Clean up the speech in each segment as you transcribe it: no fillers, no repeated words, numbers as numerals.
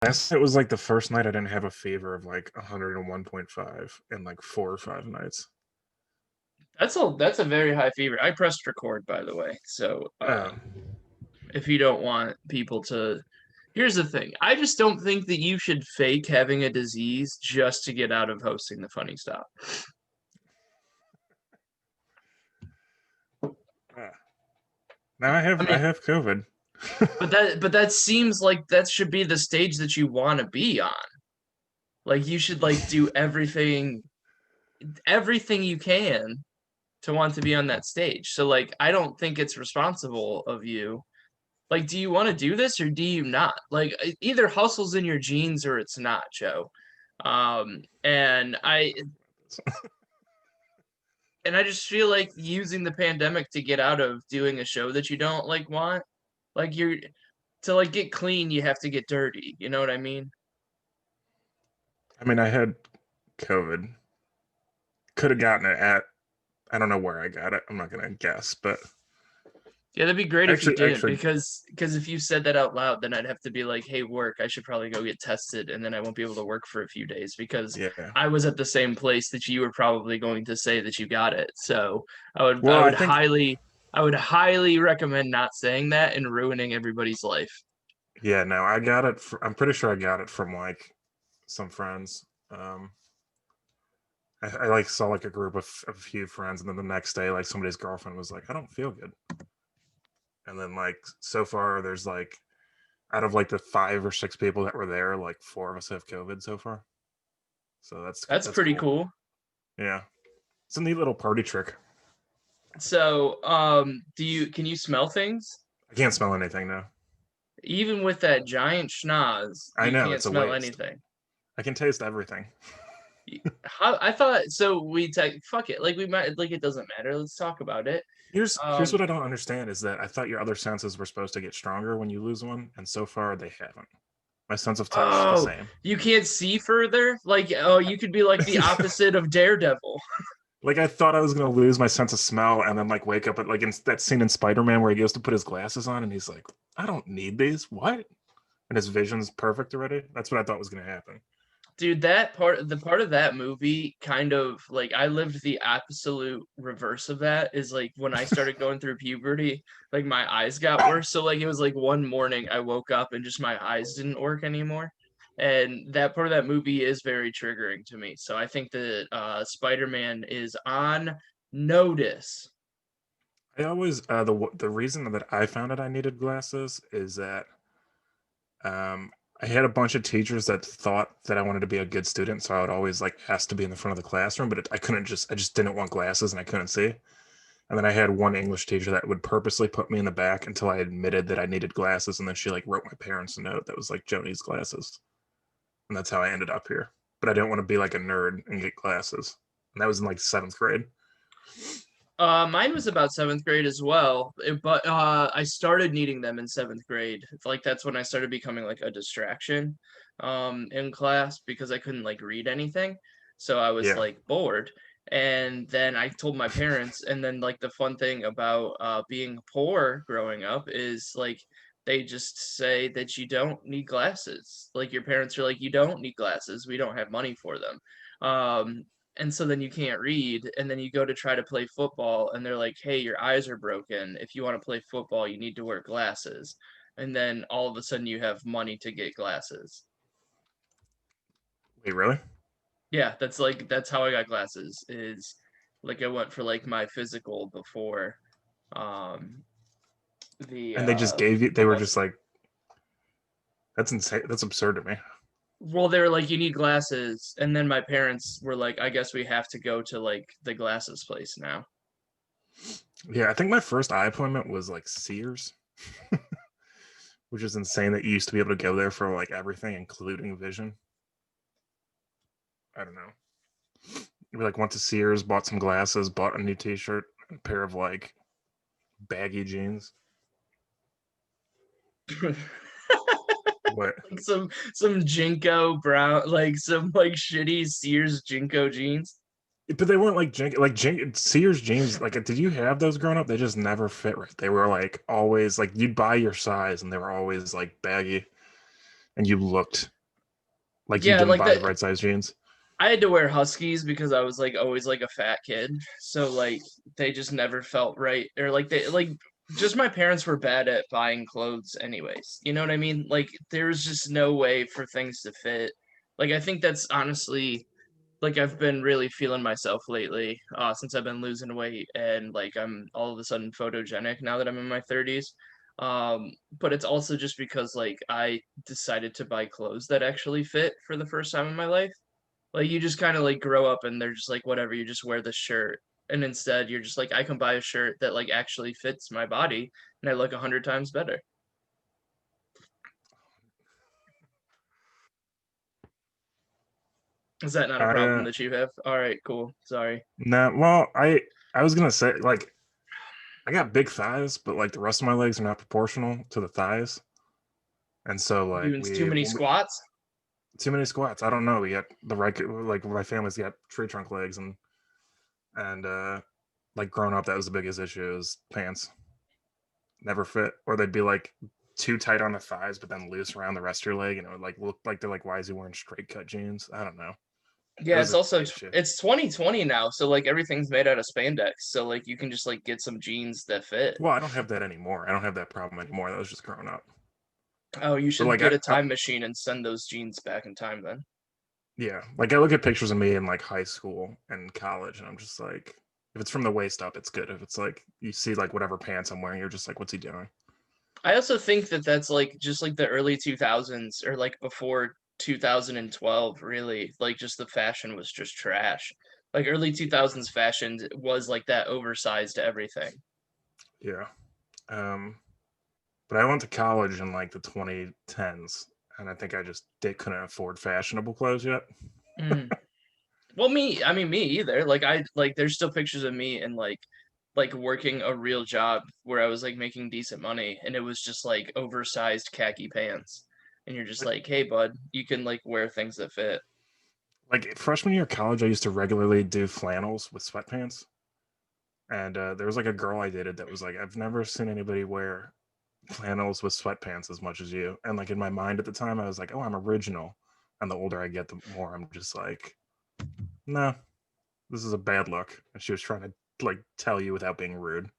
Last night was like the first night I didn't have a fever of like 101.5 in like 4 or 5 nights. That's a very high fever. I pressed record, by the way. So Oh, if you don't want people to, here's the thing. I just don't think that you should fake having a disease just to get out of hosting the funny stop. ah. Now I I have I mean, have COVID. but that seems like that should be the stage that you want to be on. Like you should like do everything you can to want to be on that stage. So like I don't think it's responsible of you. Like, do you want to do this or do you not? Like, either hustle's in your genes or it's not, Joe. And I just feel like using the pandemic to get out of doing a show that you don't like want, like you're to like get clean, you have to get dirty. You know what I mean? I mean, I had COVID. Could have gotten it at I don't know where I got it. I'm not gonna guess, but Yeah, that'd be great if you didn't actually, because if you said that out loud, then I'd have to be like, "Hey, work, I should probably go get tested," and then I won't be able to work for a few days because yeah. I was at the same place that you were probably going to say that you got it. So I would Well, I I would think highly I would highly recommend not saying that and ruining everybody's life. yeah. No, I got it. I'm pretty sure I got it from like some friends. I like saw like a group of a few friends, and then the next day, like somebody's girlfriend was like, "I don't feel good," and then like so far, there's like out of like the 5 or 6 people that were there, like 4 of us have COVID so far. So That's that's pretty cool. cool. Yeah, it's a neat little party trick. So, do you can you smell things? I can't smell anything now. Even with that giant schnoz, I you know can't it's a smell waste. anything. I can taste everything. How I thought so we take fuck it. Like we might like it doesn't matter. Let's talk about it. Here's Um what I don't understand is that I thought your other senses were supposed to get stronger when you lose one, and so far they haven't. My sense of touch the oh, same. you can't see further? Like oh, you could be like the opposite of Daredevil. Like I thought I was gonna lose my sense of smell, and then like wake up at like in that scene in Spider-Man where he goes to put his glasses on, and he's like, "I don't need these. What?" And his vision's perfect already. That's what I thought was gonna happen. Dude, the part of that movie kind of like I lived the absolute reverse of that is like when I started going through puberty, like my eyes got worse. So like it was like one morning I woke up and just my eyes didn't work anymore. And that part of that movie is very triggering to me. So I think that Spider-Man is on notice. I always the reason that I found out I needed glasses is that um I had a bunch of teachers that thought that I wanted to be a good student, so I would always like ask to be in the front of the classroom, but I just didn't want glasses and I couldn't see. And then I had one English teacher that would purposely put me in the back until I admitted that I needed glasses, and then she like wrote my parents a note that was like Joe needs glasses, and that's how I ended up here. But I didn't want to be like a nerd and get glasses, and that was in like 7th grade. Mine was about seventh grade as well, but I started needing them in seventh grade. It's like that's when I started becoming like a distraction, in class because I couldn't like read anything, so I was Yeah, like bored. And then I told my parents, and then like the fun thing about being poor growing up is like they just say that you don't need glasses. Like your parents are like, you don't need glasses. We don't have money for them. Um, and so then you can't read and then you go to try to play football and they're like hey your eyes are broken if you want to play football you need to wear glasses and then all of a sudden you have money to get glasses. wait, really? Yeah, that's how I got glasses is like I went for like my physical before um the And they just gave you? They were what's just like, that's insane. That's absurd to me. well they were like you need glasses and then my parents were like I guess we have to go to like the glasses place now. Yeah, I think my first eye appointment was like Sears, which is insane that you used to be able to go there for like everything, including vision. I don't know. We like went to Sears, bought some glasses, bought a new T-shirt, a pair of like baggy jeans. What? Like some Jinko brown, like some like shitty Sears Jinko jeans. But they weren't like Sears jeans. Like, did you have those growing up? They just never fit right. They were like always like you'd buy your size, and they were always like baggy. and you looked like you Yeah, didn't like buy the that. right size jeans. I had to wear Huskies because I was like always like a fat kid. So like they just never felt right. Or like they like just my parents were bad at buying clothes anyways. You know what I mean? Like there's just no way for things to fit. Like I think that's honestly like I've been really feeling myself lately, since I've been losing weight and like I'm all of a sudden photogenic now that I'm in my 30s. But it's also just because like I decided to buy clothes that actually fit for the first time in my life. Like you just kind of like grow up and they're just like whatever, you just wear the shirt. And instead you're just like I can buy a shirt that like actually fits my body and I look 100 times better. Is that not a I problem that you have? All right, cool. Sorry. No, well, I was gonna say like I got big thighs, but like the rest of my legs are not proportional to the thighs, and so like Doing too many when we squats? too many squats. I don't know. We got the right like my family's got tree trunk legs, and like growing up, that was the biggest issue is pants never fit, or they'd be like too tight on the thighs, but then loose around the rest of your leg, and it would like look like they're like, why is he wearing straight cut jeans? I don't know. It Yeah, was it's a also issue. it's 2020 now, so like everything's made out of spandex. So like you can just like get some jeans that fit. Well, I don't have that anymore. I don't have that problem anymore. That was just growing up. Oh, you But should like get a I time machine and send those jeans back in time then. yeah, like I look at pictures of me in like high school and college, and I'm just like, if it's from the waist up, it's good. If it's like you see like whatever pants I'm wearing, you're just like, what's he doing? I also think that that's like just like the early 2000s or like before 2012 really, like just the fashion was just trash. Like early 2000s fashion was like that oversized everything. Yeah. Um, but I went to college in like the 2010s, and I think I just couldn't afford fashionable clothes yet. Mm. Well, I mean, me either. Like, there's still pictures of me and like working a real job where I was like making decent money, and it was just like oversized khaki pants, and you're just Like, like, hey, bud, you can like wear things that fit. like freshman year of college, I used to regularly do flannels with sweatpants, and there was like a girl I dated that was like, I've never seen anybody wear flannels with sweatpants as much as you. And like in my mind at the time, I was like, oh, I'm original. And the older I get, the more I'm just like, no, this is a bad look. And she was trying to like tell you without being rude.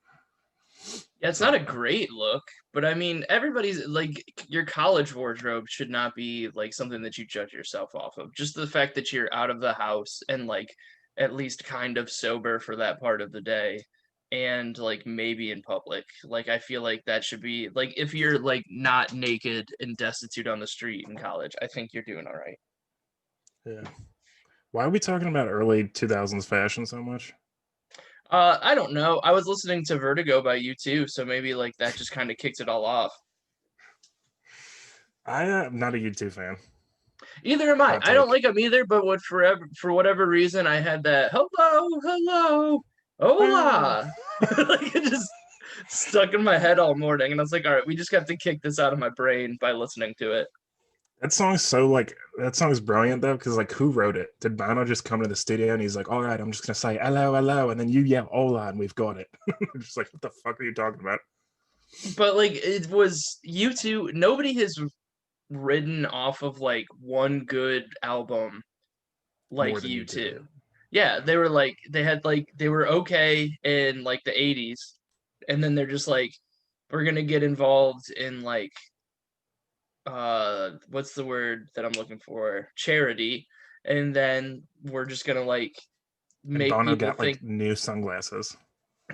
Yeah, it's So not a great look, but I mean, everybody's like your college wardrobe should not be like something that you judge yourself off of. Just the fact that you're out of the house and like at least kind of sober for that part of the day and like maybe in public. Like I feel like that should be like if you're like not naked and destitute on the street in college, I think you're doing all right. yeah. Why are we talking about early 2000s fashion so much? I don't know. I was listening to Vertigo by you too, so maybe like that just kind of kicked it all off. I am not a YouTube fan. Either am I. Hot I don't take. like them either, but what forever for whatever reason I had that hello, Ah. hola. Like it just stuck in my head all morning and I was like, all right, we just have to kick this out of my brain by listening to it. That song's so like that song's brilliant though, because like who wrote it? Did Bono just come to the studio and he's like, all right, I'm just gonna say hello, hello, and then you yell hola and we've got it. I'm just like, what the fuck are you talking about? But like it was you two, nobody has ridden off of like one good album More like than you you two. two. Yeah, Yeah. they were like they had like they were okay in like the 80s and then they're just like we're gonna get involved in like what's the word that I'm looking for? Charity. And then we're just gonna like And make Bono people got think like new sunglasses.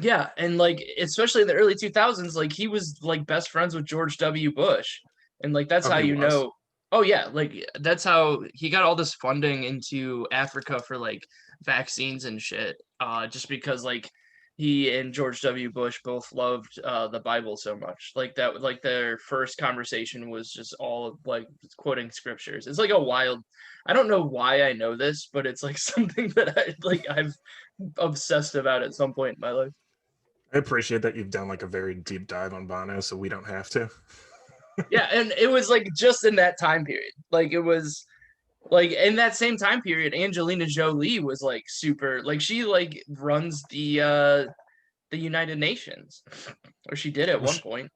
yeah, and like especially in the early 2000s, like he was like best friends with George W. Bush. And like that's Oh, how he you was. know oh yeah, like that's how he got all this funding into Africa for like vaccines and shit. Just because like he and George W. Bush both loved the Bible so much. Like that like their first conversation was just all like quoting scriptures. It's like a wild I don't know why I know this, but it's like something that I've obsessed about at some point in my life. I appreciate that you've done like a very deep dive on Bono, so we don't have to. Yeah, and it was like just in that time period. Like it was like in that same time period, Angelina Jolie was like super like she like runs the United Nations. Or she did at Well, one point.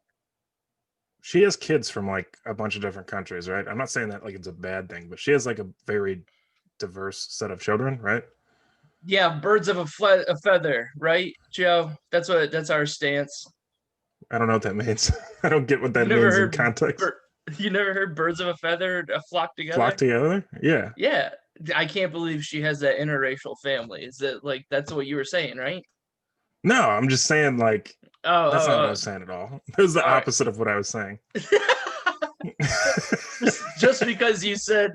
she has kids from like a bunch of different countries, right? I'm not saying that like it's a bad thing, but she has like a very diverse set of children, right? Yeah, birds of a feather, right, Joe? That's our stance. I don't know what that means. I don't get what You that never means in heard context. you never heard birds of a feather flock Flock together? together? Yeah. Yeah, I can't believe she has that interracial family. Is that like that's what you were saying, right? No, I'm just saying like Oh, that's not what I oh, was saying at all. It was the all right. opposite of what I was saying. Just because you said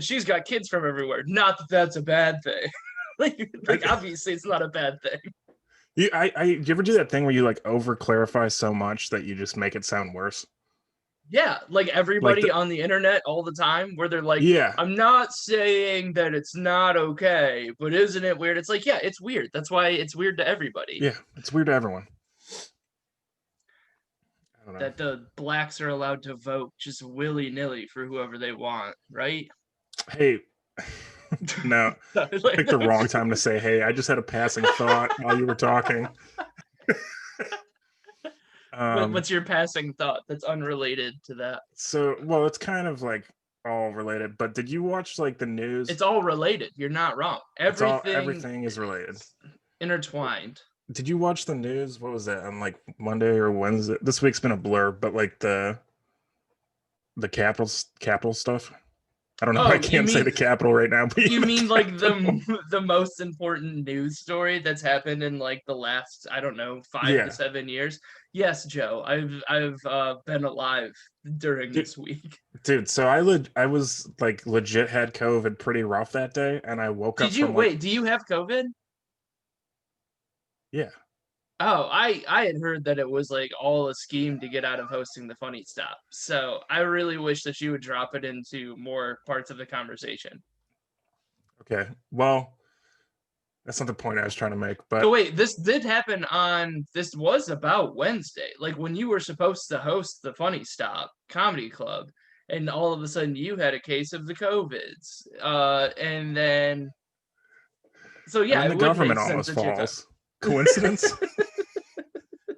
she's got kids from everywhere, not that that's a bad thing. like I, obviously it's not a bad thing. you ever do that thing where you like over clarify so much that you just make it sound worse? Yeah, like Like everybody the on the internet all the time, where they're like, yeah, I'm not saying that it's not okay, but isn't it weird? It's like, yeah, it's weird. That's why it's weird to everybody yeah, it's weird to everyone. I don't know. that the blacks are allowed to vote just willy nilly for whoever they want, right? Hey, no, you picked the wrong time to say, hey, I just had a passing thought while you were talking. Um, What's your passing thought that's unrelated to that? so well, it's kind of like all related, but did you watch like the news? It's all related. You're not wrong. It's all Everything everything is related. is intertwined. Did you watch the news? What was that on like Monday or Wednesday? This week's been a blur, but like the capital stuff. I don't know. I Oh, you can't say the mean capital right now, but you you know, mean like capital. the most important news story that's happened in like the last, I don't know, 5 to Yeah, 7 years? Yes, Joe. I've been alive during dude, this week. dude. So I was like legit had COVID pretty rough that day, and I woke up Did you from like wait? Do you have COVID? yeah. Oh, I had heard that it was like all a scheme to get out of hosting the funny stop. So I really wish that you would drop it into more parts of the conversation. Okay, well that's not the point I was trying to make, So but wait, this was about Wednesday, like when you were supposed to host the Funny Stop Comedy Club, and all of a sudden you had a case of the COVIDs. And then so and yeah, then it the would make government sense almost that you're falls. Coincidence?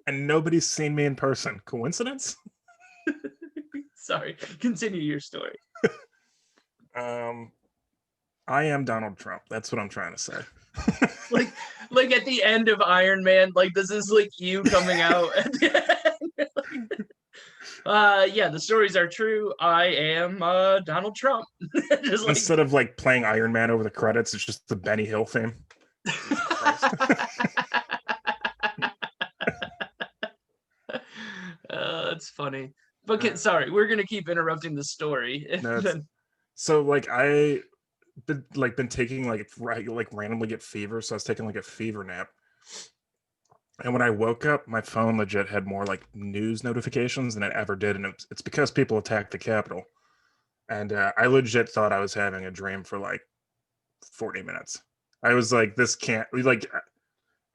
And nobody's seen me in person. Coincidence? sorry, continue your story. Um, I am Donald Trump. That's what I'm trying to say. Like like at the end of Iron Man, like this is like you coming out at the end. Yeah, the stories are true. I am Donald Trump. Just like Instead of like playing Iron Man over the credits, it's just the Benny Hill theme. Jesus Christ. That's funny. But sorry, we're gonna keep interrupting the story. And No, it's then so like been taking like like randomly get fever, so I was taking like a fever nap. And when I woke up, my phone legit had more like news notifications than it ever did, and it's because people attacked the Capitol. And I legit thought I was having a dream for like 40 minutes. I was like, this can't like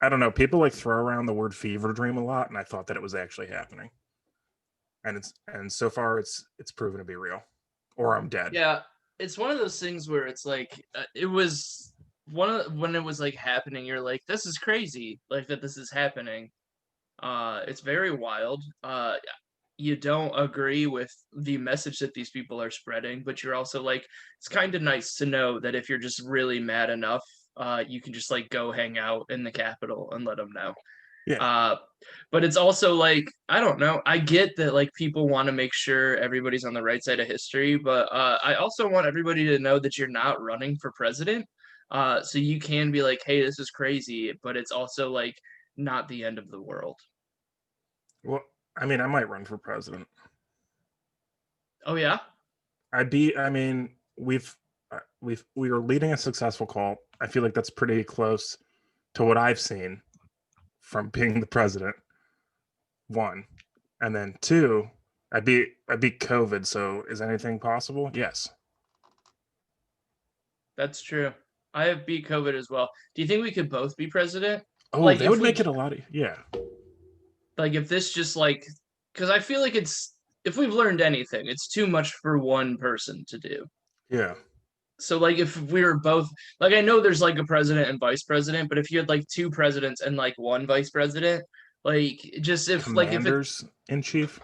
I don't know. People like throw around the word fever dream a lot, and I thought that it was actually happening. And so far it's proven to be real, or I'm dead. yeah, it's one of those things where it's like it was one of when it was like happening. You're like, this is crazy, like that this is happening. It's very wild. You don't agree with the message that these people are spreading, but you're also like, it's kind of nice to know that if you're just really mad enough, you can just like go hang out in the Capitol and let them know. Yeah, Uh, but it's also like, I don't know. I get that like people want to make sure everybody's on the right side of history, but I also want everybody to know that you're not running for president. So you can be like, hey, this is crazy, but it's also like not the end of the world. well, I mean, I might run for president. Oh yeah. I mean, we are leading a successful cult. I feel like that's pretty close to what I've seen from being the president. One, and then two, I beat COVID. So is anything possible? Yes. That's true. I have beat COVID as well. Do you think we could both be president? Oh, Like that if would we make it a lot. Yeah, like if this just like because I feel like it's if we've learned anything, it's too much for one person to do. yeah. So like if we were both like I know there's like a president and vice president, but if you had like two presidents and like one vice president, like just if like if it Commanders in chief.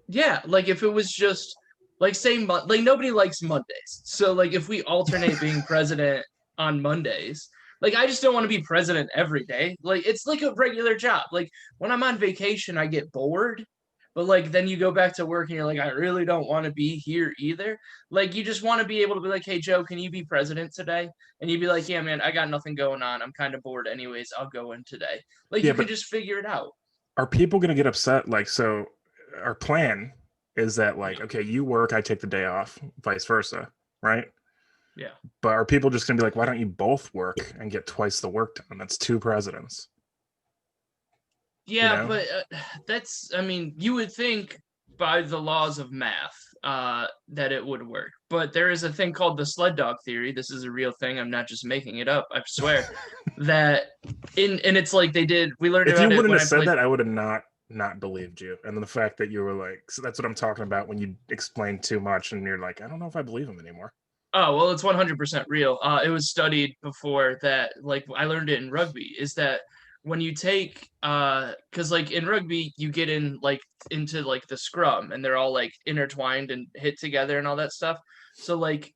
Yeah, like if it was just like say like nobody likes Mondays. So like if we alternate being president on Mondays, like I just don't want to be president every day. Like it's like a regular job. Like when I'm on vacation, I get bored. But like then you go back to work and you're like, I really don't want to be here either. Like you just want to be able to be like, hey Joe, can you be president today? And you'd be like, yeah, man, I got nothing going on. I'm kind of bored anyways. I'll go in today. Like Yeah, you can but just figure it out. are people going to get upset? Like, so our plan is that, like, Yeah. okay, you work, I take the day off, vice versa, right? Yeah. But are people just going to be like, why don't you both work and get twice the work done? That's two presidents, you Yeah, know? but that's, I mean, you would think by the laws of math that it would work. But there is a thing called the sled dog theory. This is a real thing. I'm not just making it up. I swear that and it's like we learned If you about it wouldn't when have I said played. that, I would have not believed you. And then the fact that you were like, so that's what I'm talking about when you explain too much and you're like, I don't know if I believe him anymore. Oh, well, it's 100% real. It was studied before that, like, I learned it in rugby, is that when you take, because, like, in rugby, you get in, like, into, like, the scrum, and they're all, like, intertwined and hit together and all that stuff. So, like,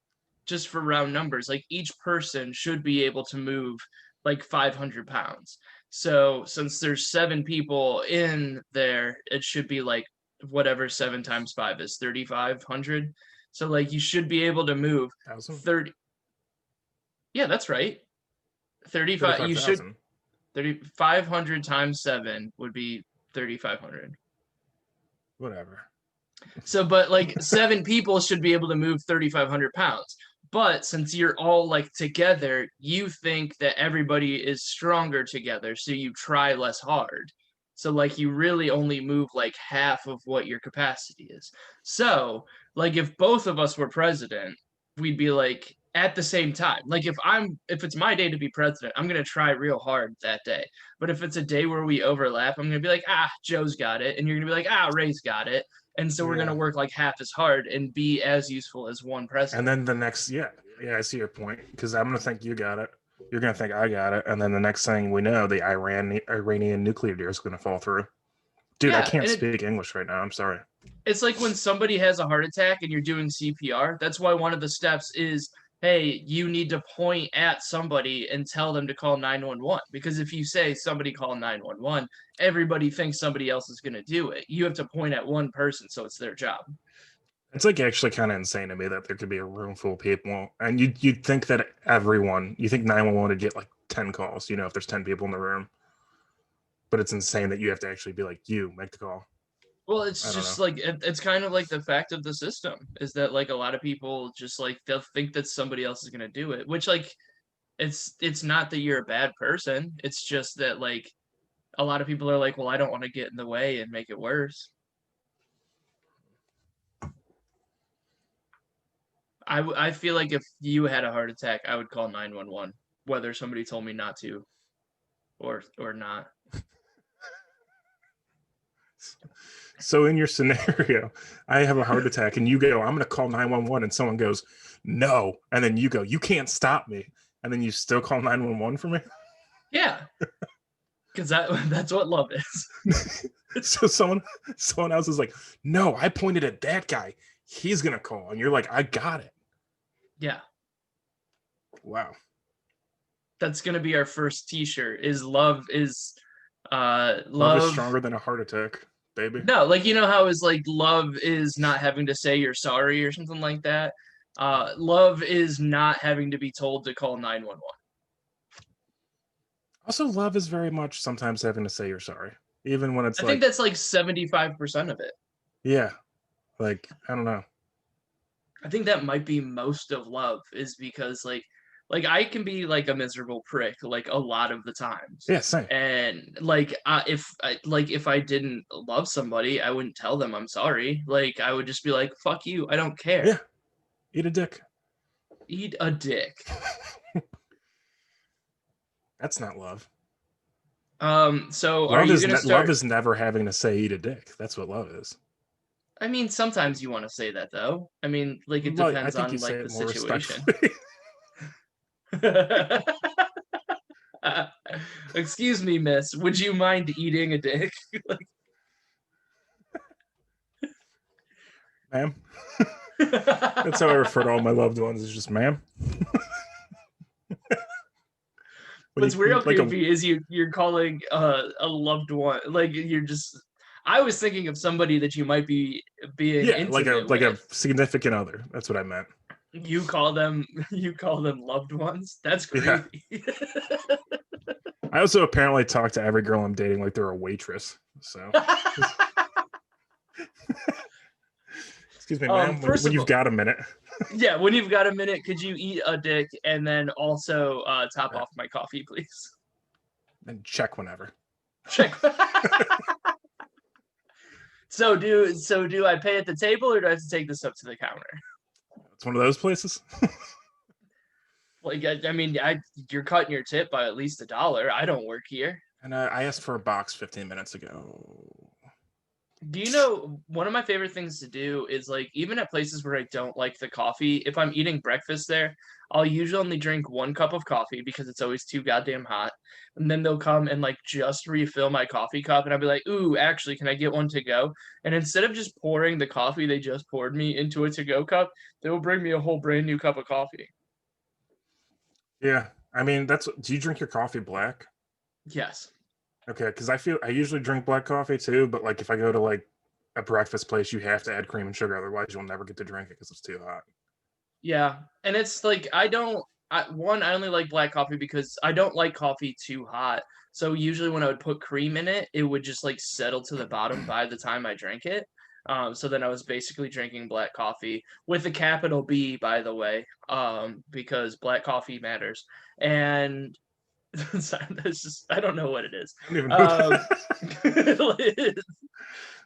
just for round numbers, like, each person should be able to move, like, 500 pounds. So, since there's seven people in there, it should be, like, whatever seven times five is, 3,500. So like you should be able to move 1,000? 30. Yeah, that's right. 35. You should 35,000. 3,500 times 7 would be 3,500. Whatever. So, but like seven people should be able to move 3,500 pounds. But since you're all like together, you think that everybody is stronger together. So you try less hard. So, like, you really only move like half of what your capacity is. So, like, if both of us were president, we'd be like at the same time. Like, if it's my day to be president, I'm going to try real hard that day. But if it's a day where we overlap, I'm going to be like, Joe's got it. And you're going to be like, Ray's got it, and so we're going to Yeah. work like half as hard and be as useful as one And president. then the next, yeah, yeah, I see your point because I'm gonna think you got it. You're gonna think I got it, and then the next thing we know, the Iranian nuclear deal is gonna fall through. Dude, I Yeah, can't and speak English right now. I'm sorry. it's like when somebody has a heart attack and you're doing CPR. That's why one of the steps is, hey, you need to point at somebody and tell them to call 911. Because if you say somebody call 911, everybody thinks somebody else is going to do it. You have to point at one person, so it's their job. It's like actually kind of insane to me that there could be a room full of people, and you'd think that everyone, you think 911 would get like 10 calls, if there's 10 people in the room, but it's insane that you have to actually be like, you make the call. Well, it's I don't just know. like it's kind of like the fact of the system is that like a lot of people just like they'll think that somebody else is going to do it, which like it's not that you're a bad person. It's just that like a lot of people are like, well, I don't want to get in the way and make it worse. I feel like if you had a heart attack, I would call 911, whether somebody told me not to or not. So in your scenario, I have a heart attack, and you go, I'm gonna call 911, and someone goes, no, and then you go, you can't stop me, and then you still call 911 for me. Yeah, because that's what love is. So someone else is like, no, I pointed at that guy. He's gonna call, and you're like, I got it. Yeah, Wow. that's gonna be our first T-shirt. Is love is Love is love. stronger than a heart attack, baby. No, like you know how is like love is not having to say you're sorry or something like that. Love is not having to be told to call 911. Also, love is very much sometimes having to say you're sorry, even when it's I think like, that's like 75% of it. yeah, like I don't know. I think that might be most of love is because like I can be like a miserable prick like a lot of the times. Yeah, same. And like if I didn't love somebody, I wouldn't tell them I'm sorry. Like I would just be like fuck you, I don't Yeah, care. eat a dick. Eat a dick. That's not love. So are you going to Love start. is never having to say eat a dick. That's what love is. I mean, sometimes you want to say that though. I mean, like it Well, I depends think you on say like it the more situation. respectfully. Excuse me, miss. Would you mind eating a dick? ma'am. That's how I refer to all my loved ones. Is just ma'am. What's When real you like a creepy is you're calling a loved one like you're just. I was thinking of somebody that you might be being yeah, intimate like a with. significant other. That's what I meant. You call them loved ones. That's Yeah. creepy. I also apparently talk to every girl I'm dating like they're a waitress. So, excuse me, ma'am. First When of you've all, got a minute, yeah, when you've got a minute, could you eat a dick and then also top off my coffee, please? and check whenever. Check. So do I pay at the table or do I have to take this up to the counter? It's one of those places. Like I mean, you're cutting your tip by at least $1. I don't work here. And I asked for a box 15 minutes ago. Do you know one of my favorite things to do is like even at places where I don't like the coffee, if I'm eating breakfast there, I'll usually only drink 1 cup of coffee because it's always too goddamn hot. And then they'll come and like just refill my coffee cup and I'll be like, "Ooh, actually, can I get one to go?" And instead of just pouring the coffee they just poured me into a to-go cup, they will bring me a whole brand new cup of coffee. Yeah, I mean that's. Do you drink your coffee black? Yes. Okay, because I usually drink black coffee too, but like if I go to like a breakfast place, you have to add cream and sugar, otherwise you'll never get to drink it because it's too hot. Yeah, and it's like I don't. I only like black coffee because I don't like coffee too hot. So usually when I would put cream in it, it would just like settle to the bottom by the time I drank it. So then I was basically drinking black coffee with a capital B, by the way, because black coffee matters. And that's just I don't know what it is. I don't even know Um, that.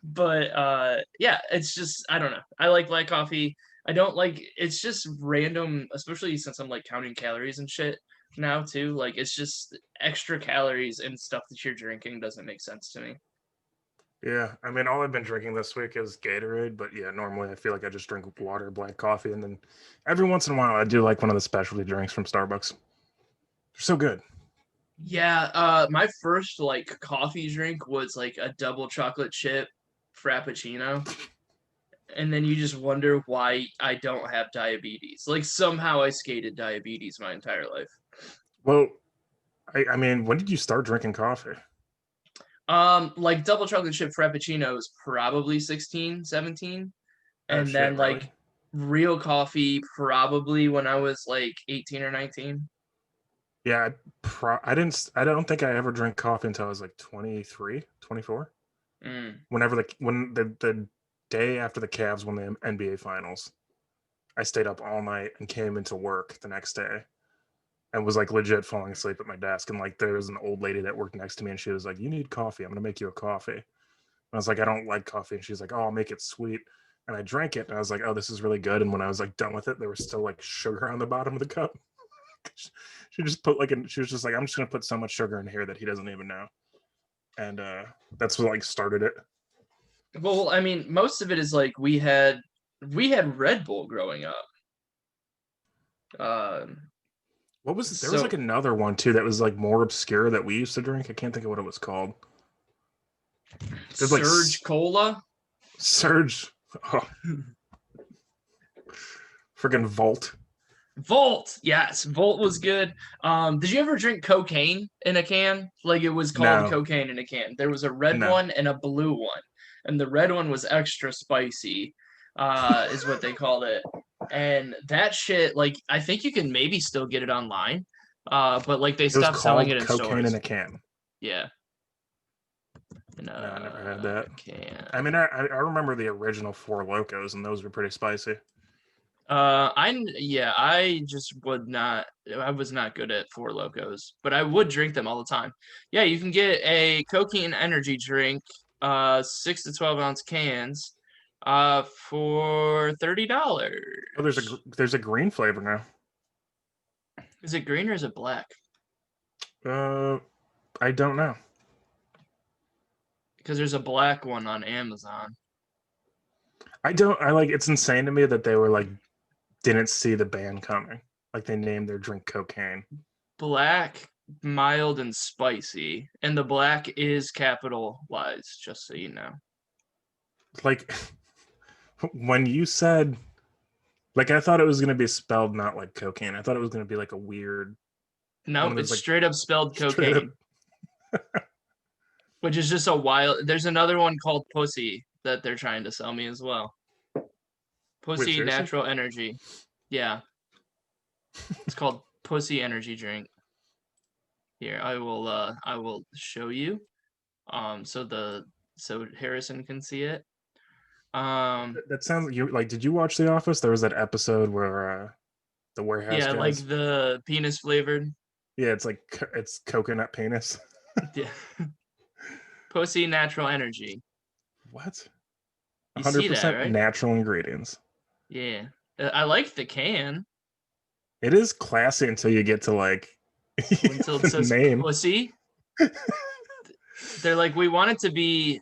but yeah, it's just I don't know. I like black coffee. I don't like it's just random, especially since I'm like counting calories and shit now too. Like it's just extra calories and stuff that you're drinking doesn't make sense to me. Yeah, I mean, all I've been drinking this week is Gatorade, but yeah, normally I feel like I just drink water, black coffee, and then every once in a while I do like one of the specialty drinks from Starbucks. They're so good. Yeah, my first like coffee drink was like a double chocolate chip frappuccino. And then you just wonder why I don't have diabetes. Like somehow I skated diabetes my entire life. Well, I mean, when did you start drinking coffee? Like double chocolate chip frappuccinos, probably 16, 17. Oh And shit, then really? like real coffee, probably when I was like 18 or 19. Yeah, I didn't. I don't think I ever drank coffee until I was like 23, 24. Mm. Whenever the day after the Cavs won the NBA Finals, I stayed up all night and came into work the next day and was like legit falling asleep at my desk. And like there was an old lady that worked next to me, and she was like, "You need coffee. I'm gonna make you a coffee." And I was like, "I don't like coffee," and she's like, "Oh, I'll make it sweet." And I drank it, and I was like, "Oh, this is really good." And when I was like done with it, there was still like sugar on the bottom of the cup. She just put like, she was just like, "I'm just gonna put so much sugar in here that he doesn't even know." And that's what like started it. Well, I mean, most of it is like we had Red Bull growing up. Um, What was there was like so another one too that was like more obscure that we used to drink. I can't think of what it was called. There's like Surge Cola. Surge, oh, freaking Volt. Volt, yes, Volt was good. Did you ever drink cocaine in a can? Like it was called No, cocaine in a can. There was a red no. one and a blue one, and the red one was extra spicy, is what they called it. And that shit, like I think you can maybe still get it online, but like they It was stopped selling it called in cocaine in stores. a can. Yeah, in No, I never had a that. I can. mean, I remember the original Four Locos, and those were pretty spicy. Yeah, I just would not. I was not good at Four Locos, but I would drink them all the time. Yeah, you can get a cocaine energy drink, 6 to 12 ounce cans, for Oh, $30. there's a green flavor now. Is it green or is it black? Uh, I don't know. Because there's a black one on Amazon. I don't. I like. It's insane to me that they were like didn't see the ban coming. Like they named their drink cocaine. Black, mild, and spicy, and the black is capitalized, just so you know. Like When you said, like, I thought it was gonna be spelled not like cocaine. I thought it was gonna be like a weird one No, of those it's like straight up spelled straight up. cocaine, which is just a wild. There's another one called pussy that they're trying to sell me as well. Wait, Pussy seriously? natural energy. Yeah, it's called pussy energy drink. Here, I will show you. So so Harrison can see it. Um, That sounds like you like. Did you watch The Office? There was that episode where the warehouse yeah, like guys. the penis flavored. Yeah, it's like it's coconut penis. Yeah. Pussy natural energy. What? You see that, 100% right? natural ingredients. Yeah. I like the can It is classy until you get to like until it the says name. pussy. They're like, we want it to be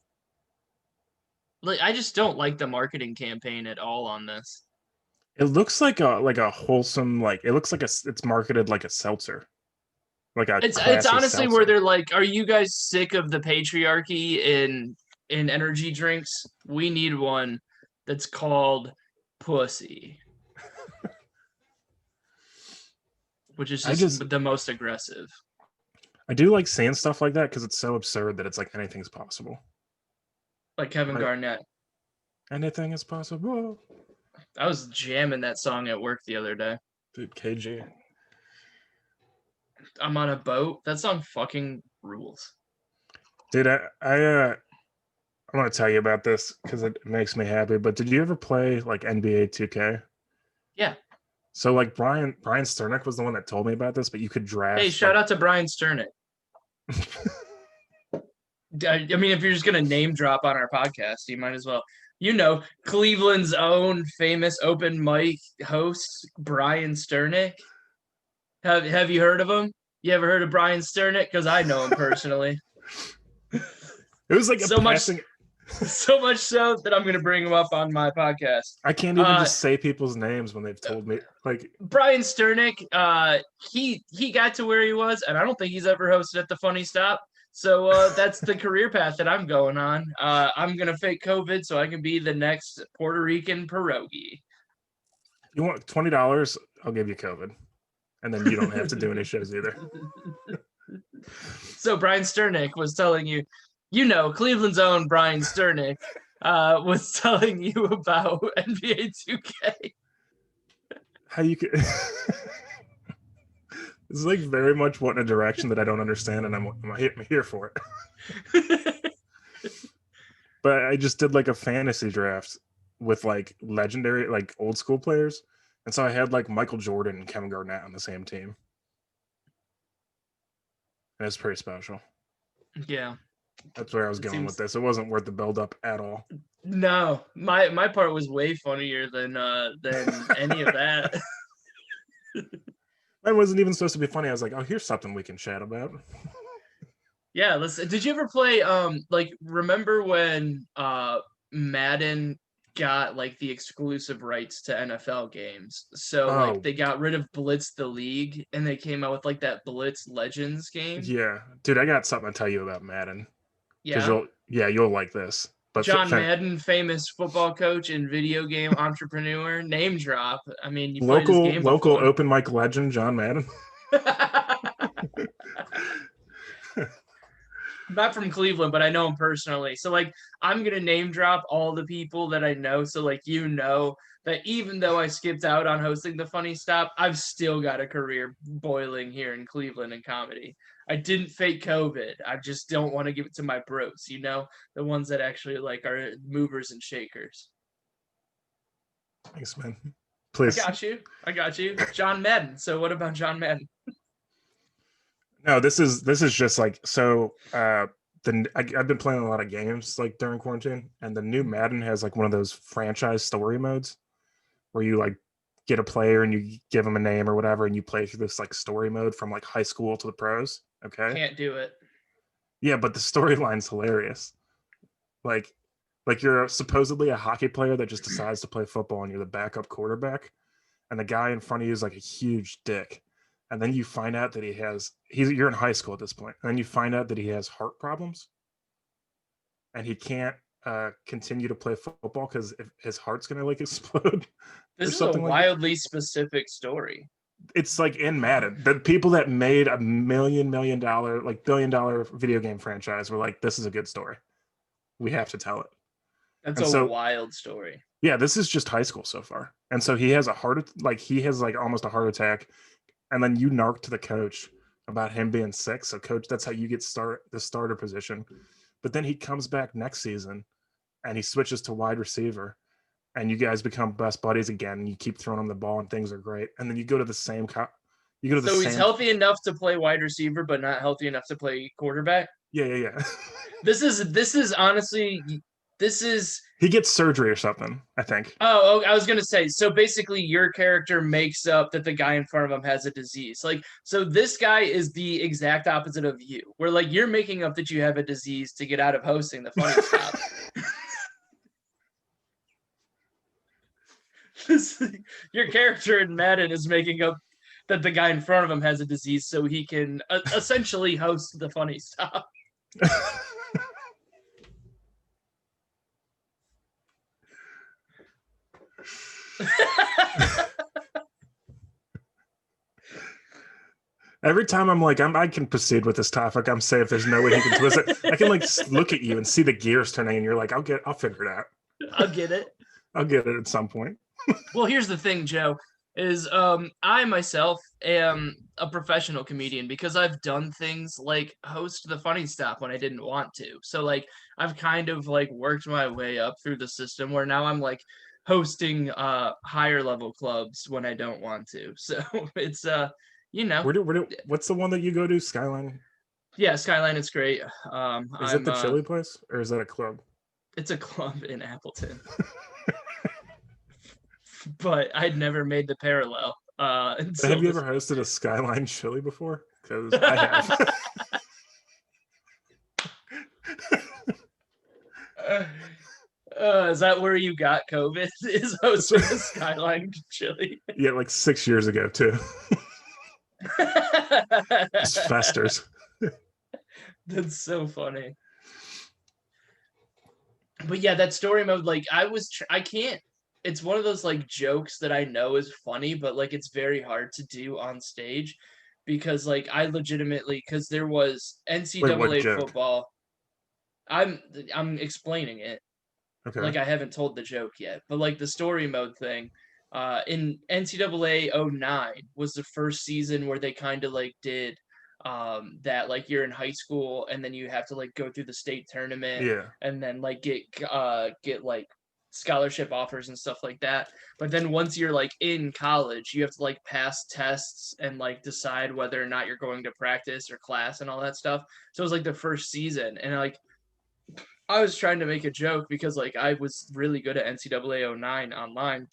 like I just don't like the marketing campaign at all on this. It looks like a wholesome like it looks like it's marketed like a seltzer, like a It's classy honestly where seltzer. they're like, are you guys sick of the patriarchy in energy drinks? We need one that's called pussy, which is I just just the most aggressive. I do like saying stuff like that because it's so absurd that it's like anything's possible. Like Kevin Like Garnett. anything is possible. I was jamming that song at work the other day. Dude, KG. I'm on a boat. That song fucking rules. Dude, I want to tell you about this because it makes me happy. But did you ever play like NBA 2K? Yeah. So like Brian Sternick was the one that told me about this, but you could Hey, draft shout like out to Brian Sternick. I mean, if you're just gonna name drop on our podcast, you might as well. You know, Cleveland's own famous open mic host, Brian Sternick. Have you heard of him? You ever heard of Brian Sternick? Because I know him personally. it was like a So much, passing. so much so that I'm gonna bring him up on my podcast. I can't even Uh, just say people's names when they've told me like Brian Sternick, he got to where he was, and I don't think he's ever hosted at the Funny Stop. So that's the career path that I'm going on. I'm gonna fake COVID so I can be the next Puerto Rican pierogi. you want $20, I'll give you COVID. And then you don't have to do any shows either. So Brian Sternick was telling you, you know, Cleveland's own Brian Sternick was telling you about NBA 2K. How you could it's like very much what in a direction that I don't understand, and I'm here for it. But I just did like a fantasy draft with like legendary, like old school players, and so I had like Michael Jordan and Kevin Garnett on the same team, and it's pretty special. Yeah, That's where I was it going with seems this. It wasn't worth the build up at all. no. My part was way funnier than any of that. That wasn't even supposed to be funny. I was like, oh, here's something we can chat about. Yeah, listen. Did you ever play like remember when Madden got like the exclusive rights to NFL games? So like Oh, they got rid of Blitz the League and they came out with like that Blitz Legends game. yeah, dude, I got something to tell you about Madden because Yeah. you'll like this. But John Madden, famous football coach and video game entrepreneur, name drop. I mean, you played his game local before. open mic legend John Madden. Not from Cleveland, but I know him personally. So like I'm gonna name drop all the people that I know. So like you know that even though I skipped out on hosting the Funny Stop, I've still got a career boiling here in Cleveland in comedy. I didn't fake COVID. I just don't want to give it to my bros, you know, the ones that actually like are movers and shakers. Thanks, man. I Please. got you. I got you. John Madden. So what about John Madden? No, this is just like so. I've been playing a lot of games like during quarantine, and the new Madden has like one of those franchise story modes where you like get a player and you give them a name or whatever, and you play through this like story mode from like high school to the pros. Okay, Can't do it. yeah, but the storyline's hilarious. Like, like you're supposedly a hockey player that just decides to play football, and you're the backup quarterback, and the guy in front of you is like a huge dick. And then you find out that you're in high school at this point, and then you find out that he has heart problems, and he can't continue to play football because his heart's gonna like explode or This is a something like that. wildly specific story. It's like in Madden, the people that made a million dollar, like $1 billion video game franchise were like, "This is a good story. We have to tell it." That's And a so, wild story. yeah, this is just high school so far. And so he has like almost a heart attack, and then you narc to the coach about him being sick. So, coach, that's how you get the starter position. But then he comes back next season and he switches to wide receiver, and you guys become best buddies again, and you keep throwing him the ball, and things are great. And then you go to the same you go to the So he's same healthy enough to play wide receiver, but not healthy enough to play quarterback. yeah. This is honestly this is He gets surgery or something, I think. oh, I was gonna say, so basically your character makes up that the guy in front of him has a disease. Like, so this guy is the exact opposite of you, where like you're making up that you have a disease to get out of hosting the funny stuff. Your character in Madden is making up that the guy in front of him has a disease so he can essentially host the funny stuff. Every time I'm like, I can proceed with this topic. I'm safe. There's no way he can twist it. I can like look at you and see the gears turning, and you're like, I'll figure it out. I'll get it. I'll get it at some point. Well, here's the thing, Joe, is I myself am a professional comedian because I've done things like host the funny stuff when I didn't want to. So like I've kind of like worked my way up through the system where now I'm like hosting higher level clubs when I don't want to. So it's you know, What's the one that you go to? Skyline? yeah, Skyline is great. Is it I'm the chili place or is that a club? It's a club in Appleton, but I'd never made the parallel Have until you ever this. hosted a Skyline chili before? Because I have. Is that where you got COVID? Is hosting the Skyline Chili? Yeah, like 6 years ago too. Just festers. That's so funny. But yeah, that story mode, like I can't. It's one of those like jokes that I know is funny, but like it's very hard to do on stage because like I legitimately because there was Wait, what NCAA joke? football. I'm I'm explaining it. Okay. Like I haven't told the joke yet, but like the story mode thing, in NCAA '09 was the first season where they kind of like did that like you're in high school and then you have to like go through the state tournament Yeah. and then like get like scholarship offers and stuff like that. But then once you're like in college, you have to like pass tests and like decide whether or not you're going to practice or class and all that stuff. So it was like the first season and like I was trying to make a joke because like I was really good at NCAA '09 online.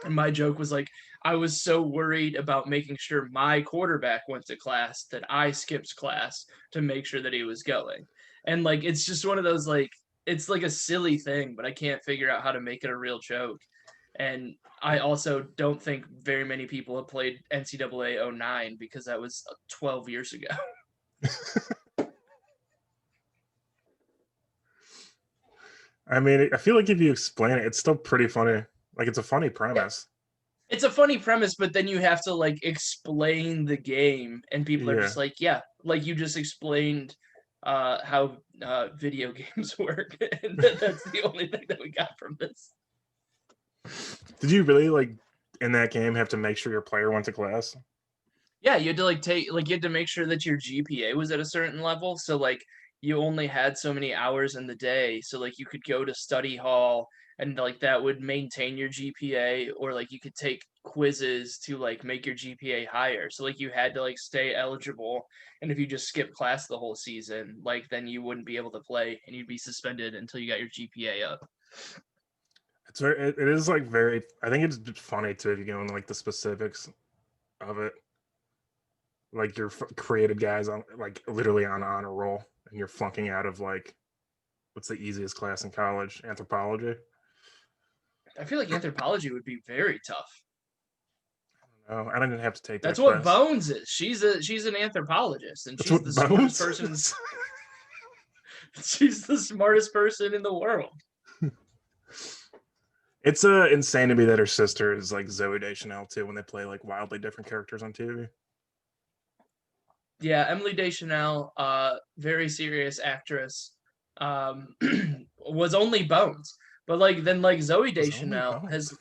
And my joke was like, I was so worried about making sure my quarterback went to class that I skipped class to make sure that he was going. And like, it's just one of those like, it's like a silly thing, but I can't figure out how to make it a real joke. And I also don't think very many people have played NCAA '09 because that was 12 years ago. I mean, I feel like if you explain it, it's still pretty funny. Like it's a funny premise. It's a funny premise, but then you have to like explain the game, and people are just Yeah. like, yeah, like you just explained how video games work, and that's the only thing that we got from this. Did you really like in that game have to make sure your player went to class? Yeah, you had to like take like you had to make sure that your GPA was at a certain level, so like you only had so many hours in the day, so like you could go to study hall and like that would maintain your GPA, or like you could take quizzes to like make your GPA higher. So like you had to like stay eligible, and if you just skipped class the whole season, like then you wouldn't be able to play and you'd be suspended until you got your GPA up. It is like very. I think it's funny too if you go into like the specifics of it. Like you're created guys on like literally on honor roll, and you're flunking out of like what's the easiest class in college? Anthropology. I feel like anthropology would be very tough. No, I didn't have to take that That's what class. Bones is. She's an anthropologist, and That's she's what the smartest Bones person. is. She's the smartest person in the world. It's insane to me that her sister is like Zoe Deschanel too when they play like wildly different characters on TV. Yeah, Emily Deschanel, very serious actress, um, was only Bones, but like then like Zoe Was only Deschanel Bones. has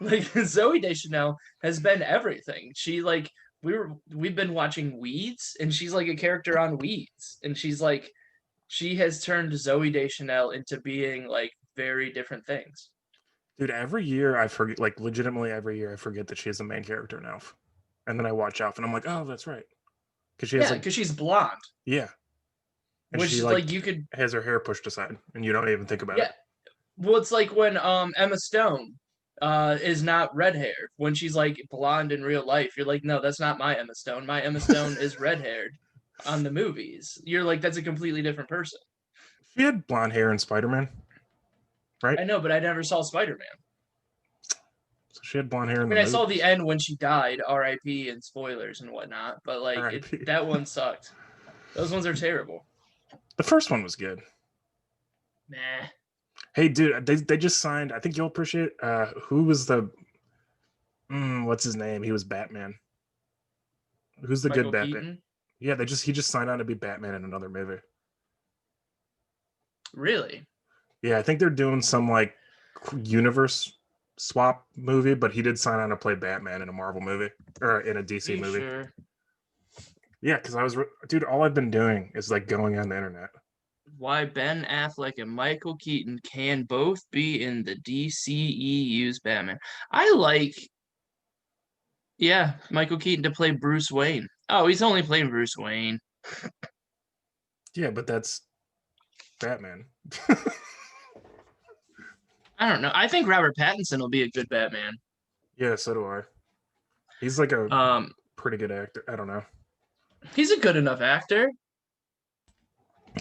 like Zoe Deschanel has been everything. She like we've been watching Weeds, and she's like a character on Weeds, and she has turned Zoe Deschanel into being like very different things. Dude, every year I forget, like legitimately every year I forget that she's the main character in Elf, and then I watch Elf and I'm like, oh, that's right, because she has Yeah, like, because she's blonde, yeah, and she which like like you could, has her hair pushed aside, and you don't even think about it. yeah. Well, it's like when Emma Stone is not red haired when she's like blonde in real life. You're like, no, that's not my Emma Stone. My Emma Stone is red haired on the movies. You're like, that's a completely different person. She had blonde hair in Spider Man, right? I know, but I never saw Spider Man. So she had blonde hair I in the mean, I saw the movies. end when she died, R.I.P. and spoilers and whatnot. But like, R.I.P. that one sucked. Those ones are terrible. The first one was good. Nah, Hey, dude, they just signed. I think you'll appreciate. Who was the? What's his name? He was Batman. Who's the good Michael Batman? Keaton. Yeah, he just signed on to be Batman in another movie. Really? Yeah, I think they're doing some like universe swap movie, but he did sign on to play Batman in a Marvel movie or in a DC You movie. sure? Yeah, because dude, all I've been doing is like going on the internet. Why Ben Affleck and Michael Keaton can both be in the DCEU's Batman. I like, yeah, Michael Keaton to play Bruce Wayne. Oh, he's only playing Bruce Wayne. Yeah, but that's Batman. I don't know. I think Robert Pattinson will be a good Batman. Yeah, so do I. He's like a Um, pretty good actor. I don't know. he's a good enough actor.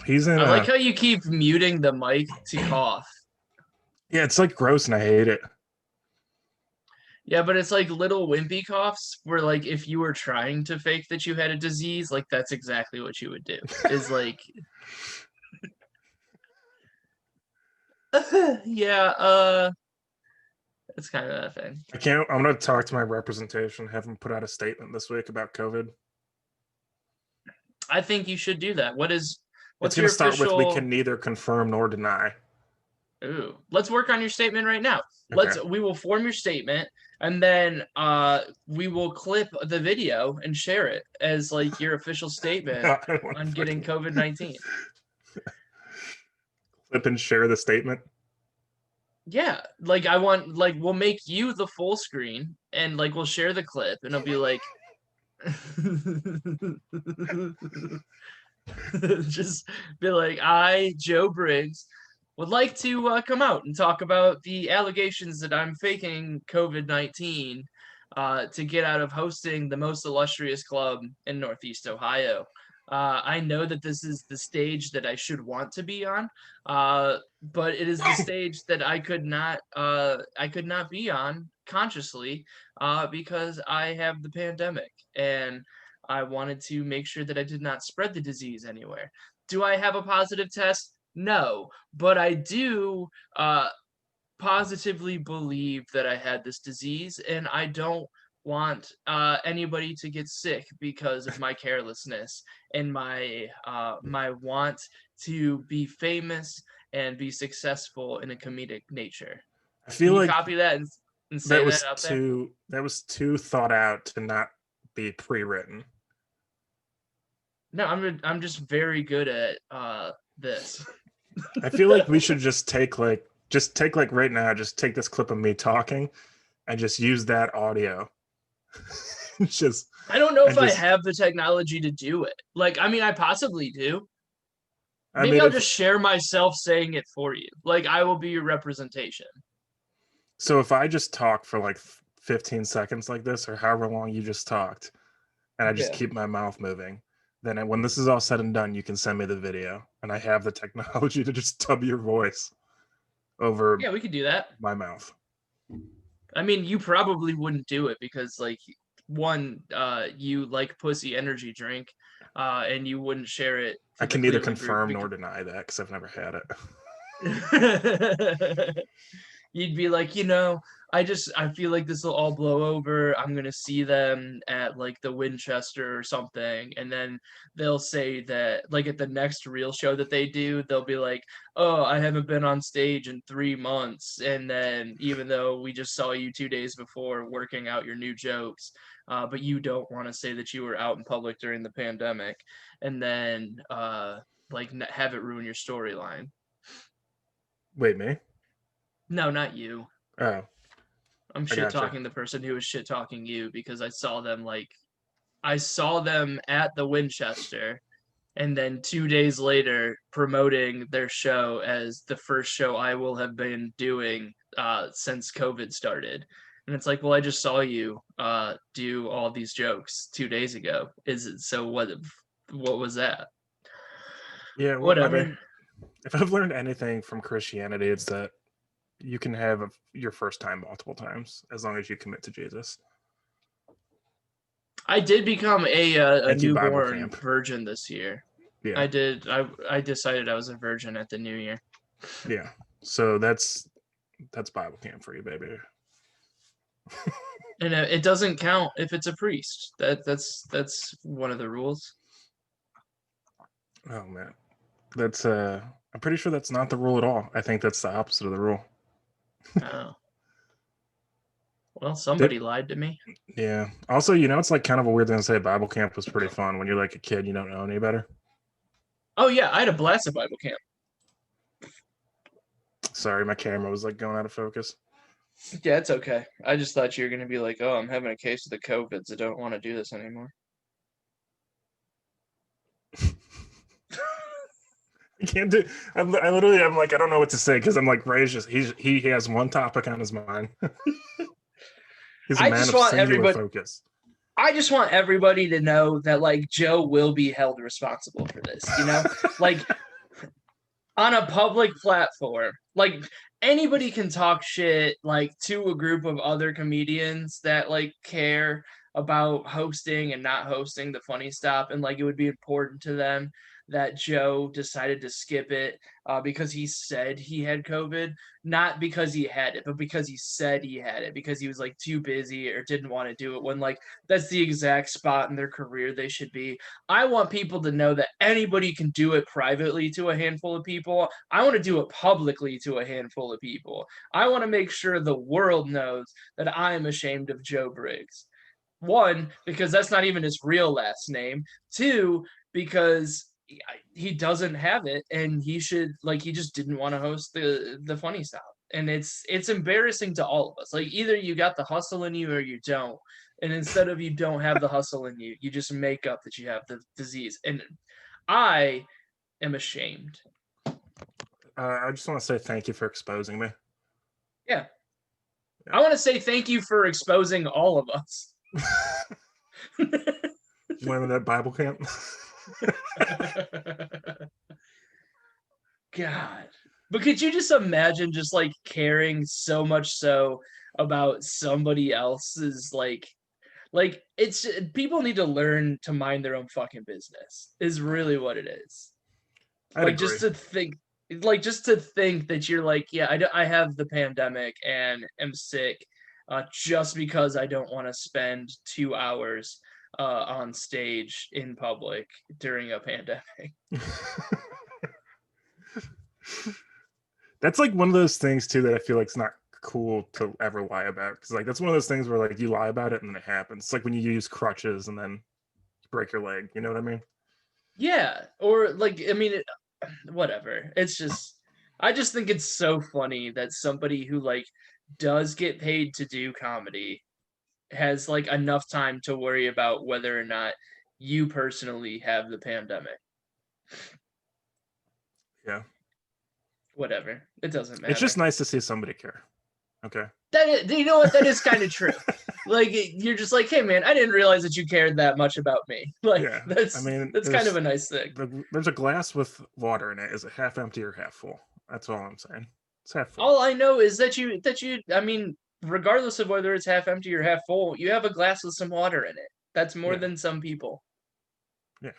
He's in I like a how you keep muting the mic to cough. yeah, it's like gross and I hate it. Yeah, but it's like little wimpy coughs where like if you were trying to fake that you had a disease, like that's exactly what you would do. Is like yeah, it's kind of that thing. I can't. I'm gonna talk to my representation, have them put out a statement this week about COVID. I think you should do that. It's What's gonna your start with we official? can neither confirm nor deny. Ooh, let's work on your statement right now. Okay. We will form your statement, and then we will clip the video and share it as like your official statement I don't want to on getting fucking COVID-19. clip and share the statement. Yeah, like I want like we'll make you the full screen and like we'll share the clip and it'll be like just be like I, Joe Briggs, would like to come out and talk about the allegations that I'm faking COVID-19 to get out of hosting the most illustrious club in Northeast Ohio. I know that this is the stage that I should want to be on, but it is the stage that I could not be on consciously because I have the pandemic and I wanted to make sure that I did not spread the disease anywhere. Do I have a positive test? No, but I do positively believe that I had this disease, and I don't want anybody to get sick because of my carelessness and my want to be famous and be successful in a comedic nature. I Can feel you like copy that and say that out there? that was too thought out to not be pre-written. No, I'm just very good at this. I feel like we should just take like right now, just take this clip of me talking and just use that audio. just I don't know and if I just have the technology to do it. Like, I mean, I possibly do. I Maybe mean I'll if just share myself saying it for you. Like, I will be your representation. so if I just talk for like 15 seconds like this or however long you just talked and I just Yeah. keep my mouth moving, then when this is all said and done, you can send me the video and I have the technology to just dub your voice over Yeah, we could do that. my mouth. I mean, you probably wouldn't do it because, like, one, you like pussy energy drink, and you wouldn't share it I for the can neither Cleveland group confirm nor because deny that because I've never had it. you'd be like, I feel like this will all blow over. I'm gonna see them at like the Winchester or something, and then they'll say that like at the next real show that they do, they'll be like, "Oh, I haven't been on stage in 3 months," and then even though we just saw you 2 days before working out your new jokes, but you don't want to say that you were out in public during the pandemic, and then like have it ruin your storyline. Wait, me? No, not you. Oh, I'm I shit gotcha. talking the person who was shit talking you because I saw them at the Winchester and then 2 days later promoting their show as the first show I will have been doing since COVID started. And it's like, well, I just saw you do all these jokes 2 days ago. Is it so? What was that? Yeah, well, I Whatever. mean, if I've learned anything from Christianity, it's that you can have your first time multiple times as long as you commit to Jesus. I did become a Thank you, Bible newborn camp. virgin this year. Yeah, I did. I decided I was a virgin at the new year. yeah. So that's Bible camp for you, baby. And it doesn't count if it's a priest. That's one of the rules. Oh man, that's I'm pretty sure that's not the rule at all. I think that's the opposite of the rule. Oh, well, Did somebody lied to me. Yeah. Also, it's like kind of a weird thing to say. Bible camp was pretty fun when you're like a kid, you don't know any better. Oh yeah, I had a blast at Bible camp. Sorry, my camera was like going out of focus. Yeah, it's okay. I just thought you were gonna be like, oh, I'm having a case of the COVIDs. I don't want to do this anymore. I can't do. I literally, I'm like, I don't know what to say because I'm like, Ray's just he has one topic on his mind. He's a I man just of want singular everybody. focus. I just want everybody to know that like Joe will be held responsible for this. Like on a public platform. Like anybody can talk shit like to a group of other comedians that like care about hosting and not hosting the funny stop, and like it would be important to them that Joe decided to skip it because he said he had COVID, not because he had it, but because he said he had it because he was like too busy or didn't want to do it when like that's the exact spot in their career they should be. I want people to know that anybody can do it privately to a handful of people. I want to do it publicly to a handful of people. I want to make sure the world knows that I am ashamed of Joe Briggs. One, because that's not even his real last name. Two, because he doesn't have it and he should like he just didn't want to host the funny stop. And it's embarrassing to all of us. Like either you got the hustle in you or you don't. And instead of you don't have the hustle in you, you just make up that you have the disease. And I am ashamed. I just want to say thank you for exposing me. Yeah. Yeah. I want to say thank you for exposing all of us. You went to that Bible camp. God. But could you just imagine just like caring so much so about somebody else's like it's people need to learn to mind their own fucking business is really what it is. I'd Like agree. just to think that you're like, yeah, I have the pandemic and am sick just because I don't want to spend 2 hours on stage in public during a pandemic. That's like one of those things too that I feel like it's not cool to ever lie about because like that's one of those things where like you lie about it and then it happens. It's like when you use crutches and then you break your leg. You know what I mean? Yeah, or like I mean, whatever. I just think it's so funny that somebody who like does get paid to do comedy has like enough time to worry about whether or not you personally have the pandemic. Yeah. Whatever, it doesn't It's just matter. nice to see somebody care. Okay. You know what? That is kind of true. Like you're just like, hey man, I didn't realize that you cared that much about me. Like Yeah. I mean, that's kind of a nice thing. there's a glass with water in it. Is it half empty or half full? That's all I'm saying. It's half full. All I know is that you I mean regardless of whether it's half empty or half full, you have a glass with some water in it. That's more Yeah, than some people. yeah.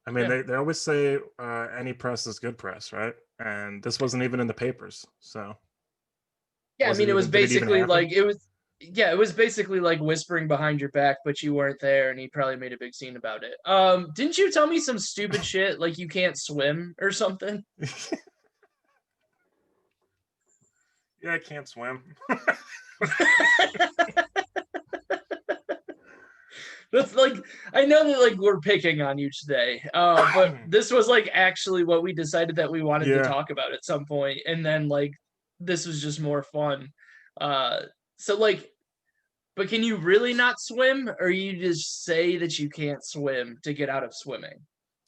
I mean, Yeah. they always say any press is good press, right? And this wasn't even in the papers, so Yeah, I was it mean, it was even? Did it even basically happen? like it was. Yeah, it was basically like whispering behind your back, but you weren't there, and he probably made a big scene about it. Didn't you tell me some stupid shit like you can't swim or something? Yeah, I can't swim. That's like I know that like we're picking on you today, but this was like actually what we decided that we wanted to Yeah. talk about at some point, and then like this was just more fun. Uh, so like, but can you really not swim, or you just say that you can't swim to get out of swimming?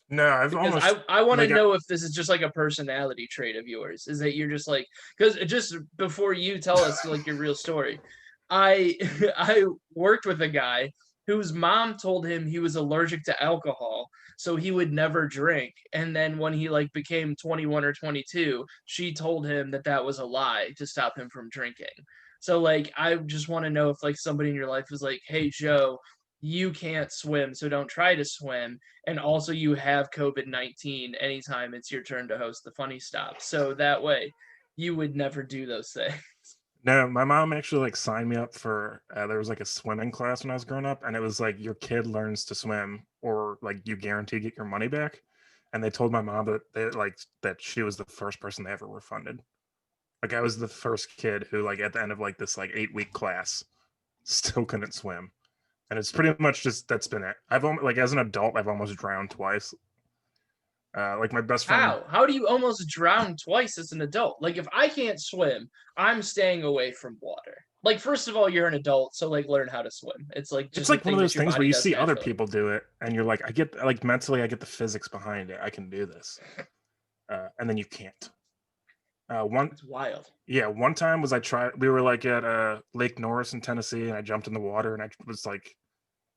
No, I've Because almost I want to like know if this is just like a personality trait of yours. Is that you're just like because just before you tell us like your real story, I I worked with a guy whose mom told him he was allergic to alcohol, so he would never drink. And then when he like became 21 or 22, she told him that that was a lie to stop him from drinking. So like I just want to know if like somebody in your life is like, "Hey Joe, you can't swim, so don't try to swim." And also you have COVID-19 anytime it's your turn to host the funny stop. So that way you would never do those things. no, my mom actually like signed me up for there was like a swimming class when I was growing up, and it was like your kid learns to swim or like you guarantee get your money back. And they told my mom that they like that she was the first person they ever refunded. Like I was the first kid who like at the end of like this like 8 week class still couldn't swim. And it's pretty much just that's been it. I've like as an adult, I've almost drowned twice. Like my best friend. How? How do you almost drown twice as an adult? Like if I can't swim, I'm staying away from water. Like first of all, you're an adult, so like learn how to swim. It's like It's just a like one of thing that those your things where body you does see other naturally. people do it, and you're like, I get like mentally, I get the physics behind it. I can do this, and then you can't. One, It's wild. yeah, one time was I tried. We were like at Lake Norris in Tennessee, and I jumped in the water, and I was like,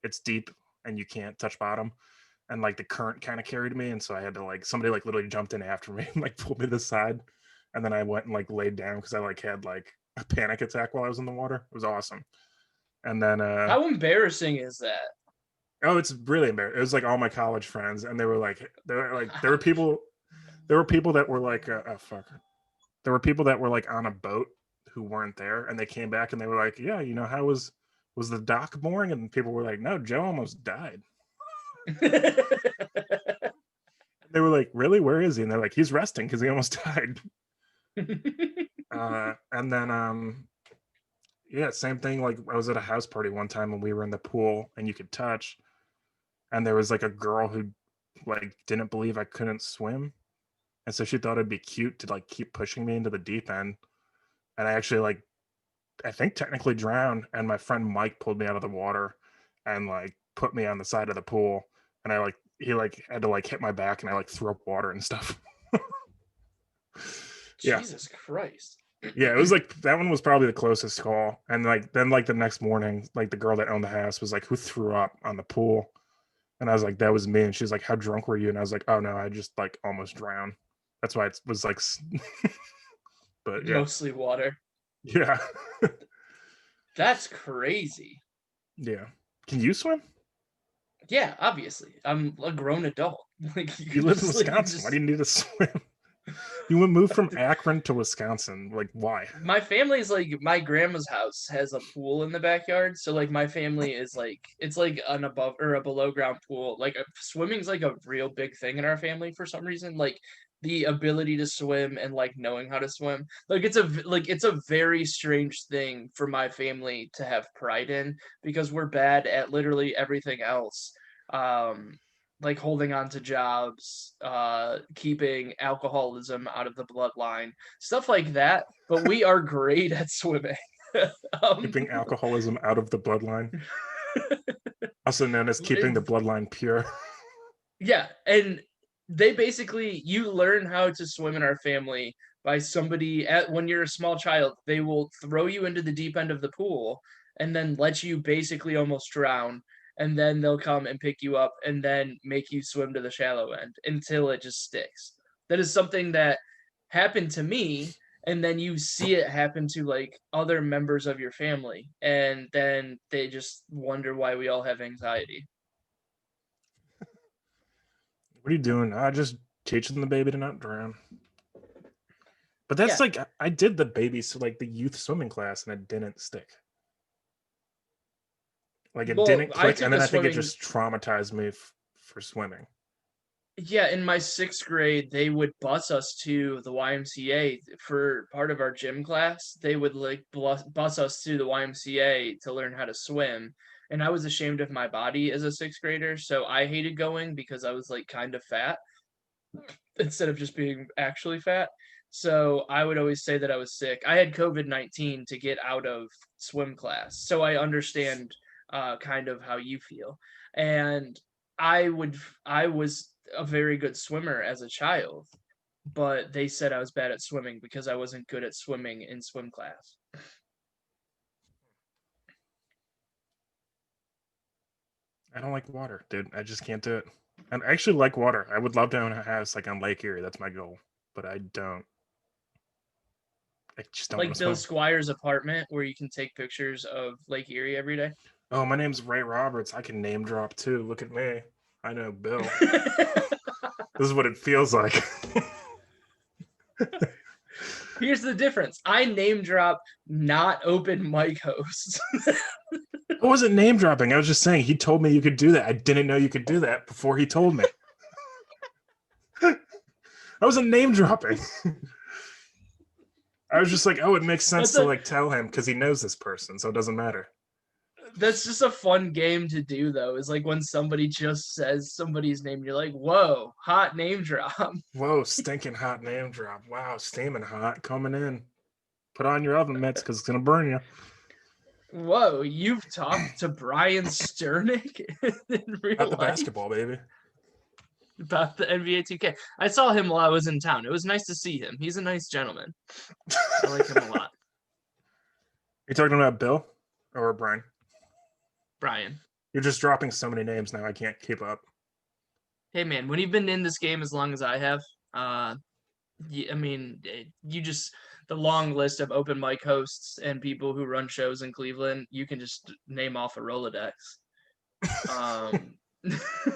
it's deep, and you can't touch bottom, and like the current kind of carried me, and so I had to like somebody like literally jumped in after me and like pulled me to the side, and then I went and like laid down because I like had like a panic attack while I was in the water. It was awesome, and then How embarrassing is that? oh, it's really embarrassing. It was like all my college friends, and there were people that were like, oh fuck, there were people that were like on a boat who weren't there, and they came back and they were like, yeah, you know, how was the dock boring? And people were like, no, Joe almost died. They were like, really? Where is he? And they're like, he's resting because he almost died. And then yeah, same thing. Like I was at a house party one time when we were in the pool and you could touch, and there was like a girl who like didn't believe I couldn't swim. And so she thought it'd be cute to like keep pushing me into the deep end. And I actually like I think technically drowned. And my friend Mike pulled me out of the water and like put me on the side of the pool. And I like he like had to like hit my back and I like threw up water and stuff. Yeah. Jesus Christ. Yeah, it was like that one was probably the closest call. And like then like the next morning, like the girl that owned the house was like, who threw up on the pool? And I was like, that was me. And she's like, how drunk were you? And I was like, oh no, I just like almost drowned. That's why it was like but yeah. Mostly water. Yeah. That's crazy. Yeah. Can you swim? Yeah, obviously. I'm a grown adult. Like you You could live in just like Wisconsin. Why do you need to swim? You would move from Akron to Wisconsin. Like, why? my family's like my grandma's house has a pool in the backyard, so like my family is like it's like an above or a below ground pool. Like swimming's like a real big thing in our family for some reason. Like the ability to swim and like knowing how to swim. Like it's a very strange thing for my family to have pride in because we're bad at literally everything else. Um like holding on to jobs, keeping alcoholism out of the bloodline, stuff like that. But we are great at swimming. um, Keeping alcoholism out of the bloodline, also known as keeping the bloodline pure. yeah, and they basically you learn how to swim in our family by somebody at when you're a small child. They will throw you into the deep end of the pool and then let you basically almost drown. And then they'll come and pick you up and then make you swim to the shallow end until it just sticks. That is something that happened to me. and then you see it happen to like other members of your family, and then they just wonder why we all have anxiety. What are you doing? I just teaching the baby to not drown. But that's Yeah. like I did the baby, so like the youth swimming class, and it didn't stick. Like it Well, didn't I click, and took then a I think it swimming. just traumatized me for swimming. Yeah, in my sixth grade, they would bus us to the YMCA for part of our gym class. They would like bus us to the YMCA to learn how to swim. And I was ashamed of my body as a sixth grader, so I hated going because I was like kind of fat instead of just being actually fat. So I would always say that I was sick. I had COVID-19 to get out of swim class. So I understand kind of how you feel. And I was a very good swimmer as a child, but they said I was bad at swimming because I wasn't good at swimming in swim class. I don't like water, dude. I just can't do it. And I actually like water. I would love to own a house like on Lake Erie. That's my goal, but I don't. I just don't want Like to Bill swim. Squire's apartment where you can take pictures of Lake Erie every day. Oh, my name's Ray Roberts. I can name drop too. Look at me. I know Bill. This is what it feels like. Here's the difference. I name drop not open mic hosts. I wasn't name dropping. I was just saying he told me you could do that. I didn't know you could do that before he told me. I wasn't name dropping. I was just like, oh, it makes sense That's to a like tell him because he knows this person, so it doesn't matter. that's just a fun game to do though. Is like when somebody just says somebody's name, you're like, whoa, hot name drop. Whoa, stinking hot name drop. Wow, steaming hot coming in. Put on your oven mitts because it's gonna burn you. Whoa, you've talked to Brian Sternick in Not real the life basketball, baby. about the NBA 2K. I saw him while I was in town. It was nice to see him. He's a nice gentleman. I like him a lot. You talking about Bill or Brian? Brian. You're just dropping so many names now. I can't keep up. Hey man, when you've been in this game as long as I have, I mean, you just the long list of open mic hosts and people who run shows in Cleveland, you can just name off a Rolodex. Um,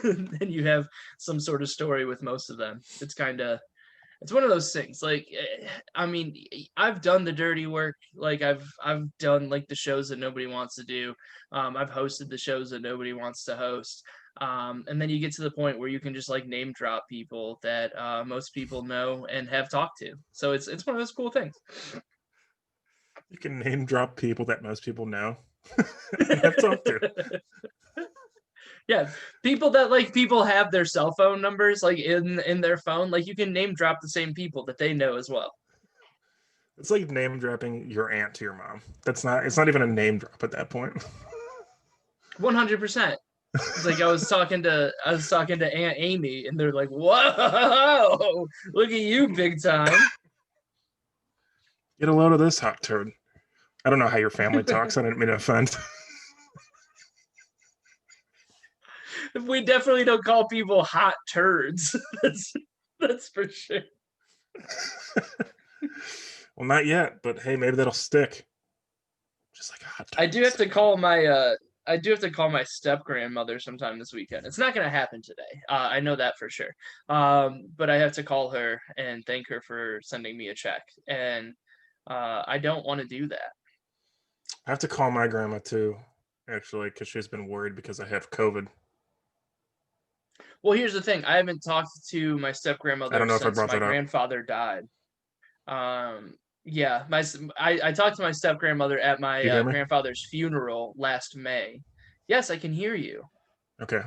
and you have some sort of story with most of them. It's one of those things. Like, I mean, I've done the dirty work. Like, I've done like the shows that nobody wants to do. I've hosted the shows that nobody wants to host. And then you get to the point where you can just like name drop people that most people know and have talked to. So it's one of those cool things. You can name drop people that most people know and have talked to. Yeah, people that like people have their cell phone numbers like in their phone. Like you can name drop the same people that they know as well. It's like name dropping your aunt to your mom. That's not. It's not even a name drop at that point. 100%. It's like I was talking to Aunt Amy, and they're like, "Whoa, look at you, big time." Get a load of this hot turd. I don't know how your family talks. I didn't mean to offend. We definitely don't call people hot turds. That's for sure. Well, not yet, but hey, maybe that'll stick. Just like a hot I turd. do have to call my I do have to call my step grandmother sometime this weekend. It's not going to happen today. I know that for sure. But I have to call her and thank her for sending me a check, and I don't want to do that. I have to call my grandma too, actually, because she's been worried because I have COVID. Well, here's the thing. I haven't talked to my step I grandmother don't know if I since brought my that up. grandfather died. Yeah, I talked to my step grandmother at my You hear me? grandfather's funeral last May. Yes, I can hear you, Okay.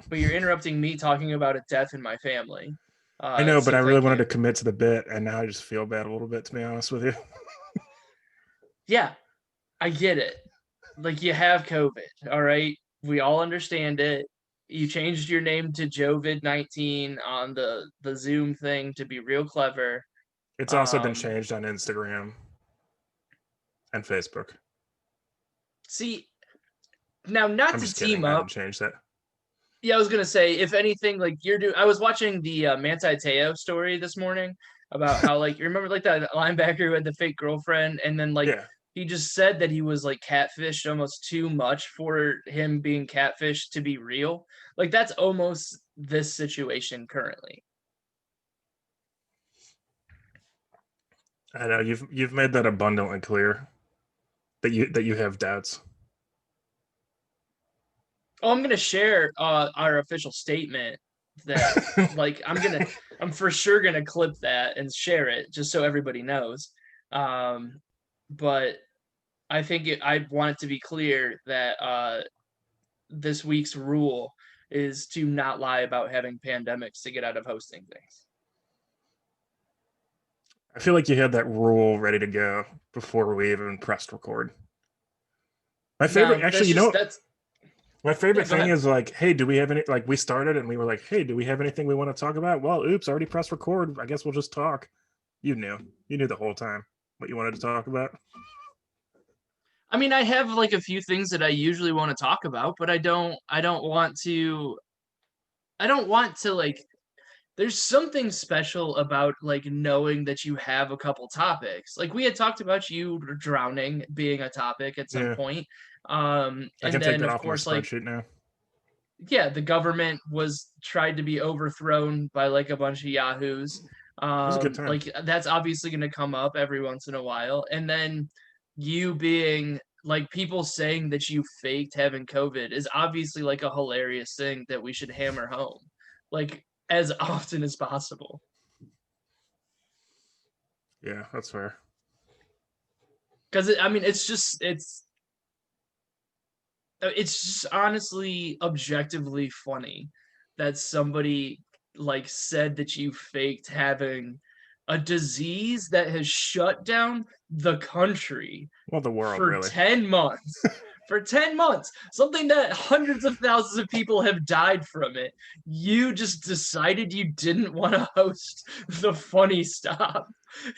but you're interrupting me talking about a death in my family. I know, but So I really thank wanted you. to commit to the bit, and now I just feel bad a little bit, to be honest with you. Yeah, I get it. Like you have COVID, all right? We all understand it. You changed your name to Joevid-19 on the Zoom thing to be real clever. It's also been Um, changed on Instagram and Facebook. See, now not I'm to just kidding. team I up, haven't changed that. Yeah, I was gonna say, if anything, like you're doing. I was watching the Manti Te'o story this morning about how, like, you remember like that linebacker who had the fake girlfriend, and then like Yeah, he just said that he was like catfished almost too much for him being catfished to be real. Like that's almost this situation currently. I know you've made that abundantly clear that you have doubts. Oh, I'm gonna share our official statement that like I'm for sure gonna clip that and share it just so everybody knows. Um, but I want it to be clear that this week's rule is to not lie about having pandemics to get out of hosting things. I feel like you had that rule ready to go before we even pressed record. My favorite, No, actually, you know, that's my yeah. favorite Go thing ahead. is like, hey, do we have any? Like, we started and we were like, hey, do we have anything we want to talk about? Well, oops, already pressed record. I guess we'll just talk. You knew the whole time what you wanted to talk about. I mean, I have like a few things that I usually want to talk about, but I don't want to. I don't want to like there's something special about like knowing that you have a couple topics. Like we had talked about you drowning being a topic at some Yeah, point. I And can take then that of off my course like spreadsheet now. yeah, the government was tried to be overthrown by like a bunch of yahoos. It was a good time. Like that's obviously going to come up every once in a while. And then you being like people saying that you faked having COVID is obviously like a hilarious thing that we should hammer home like as often as possible. Yeah, that's fair. Because I mean, it's just honestly objectively funny that somebody like said that you faked having a disease that has shut down the country Well, the world for really. 10 months. For 10 months, something that hundreds of thousands of people have died from it. You just decided you didn't want to host the funny stop.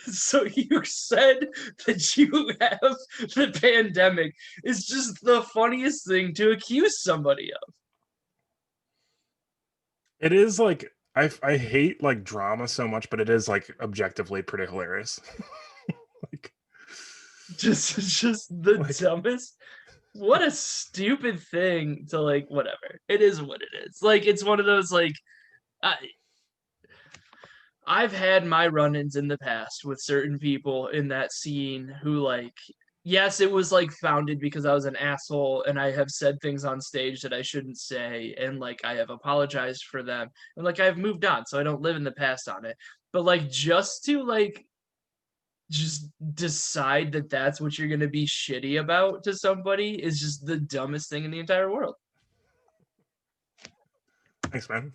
So you said that you have the pandemic is just the funniest thing to accuse somebody of. It is like I hate like drama so much, but it is like objectively pretty hilarious. like Just the like dumbest. What a stupid thing to like. Whatever. It is what it is. Like it's one of those like. I, I've had my run-ins in the past with certain people in that scene who like yes, it was like founded because I was an asshole and I have said things on stage that I shouldn't say and like I have apologized for them and like I've moved on so I don't live in the past on it. But like just to like just decide that that's what you're going to be shitty about to somebody is just the dumbest thing in the entire world. thanks, man.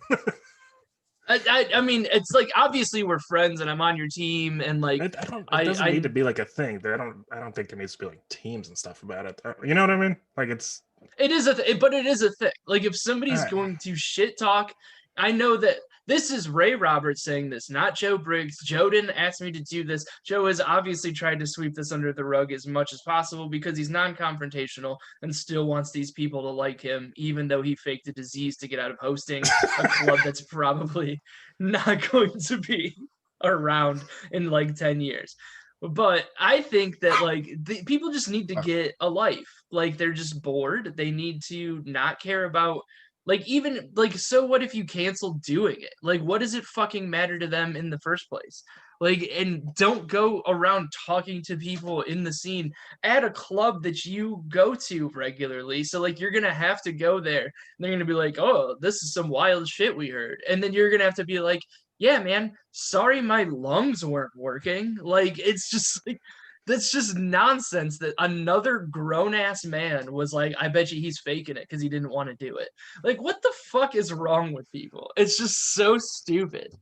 I mean, it's like obviously we're friends and I'm on your team and like I don't. It doesn't need I to be like a thing. I don't think there needs to be like teams and stuff about it. You know what I mean? Like it's. it is but it is a thing. Like if somebody's Uh, going to shit talk, I know that this is Ray Roberts saying this, not Joe Briggs. Joe didn't ask me to do this. Joe has obviously tried to sweep this under the rug as much as possible because he's non-confrontational and still wants these people to like him, even though he faked a disease to get out of hosting a club that's probably not going to be around in like 10 years. But I think that like people just need to get a life. Like they're just bored. They need to not care about like even like so what if you cancel doing it? Like what does it fucking matter to them in the first place? Like and don't go around talking to people in the scene at a club that you go to regularly. So like you're going to have to go there. And they're going to be like, "Oh, this is some wild shit we heard." And then you're going to have to be like, yeah, man, sorry my lungs weren't working. Like, it's just like, that's just nonsense that another grown ass man was like, I bet you he's faking it because he didn't want to do it. Like, what the fuck is wrong with people? It's just so stupid.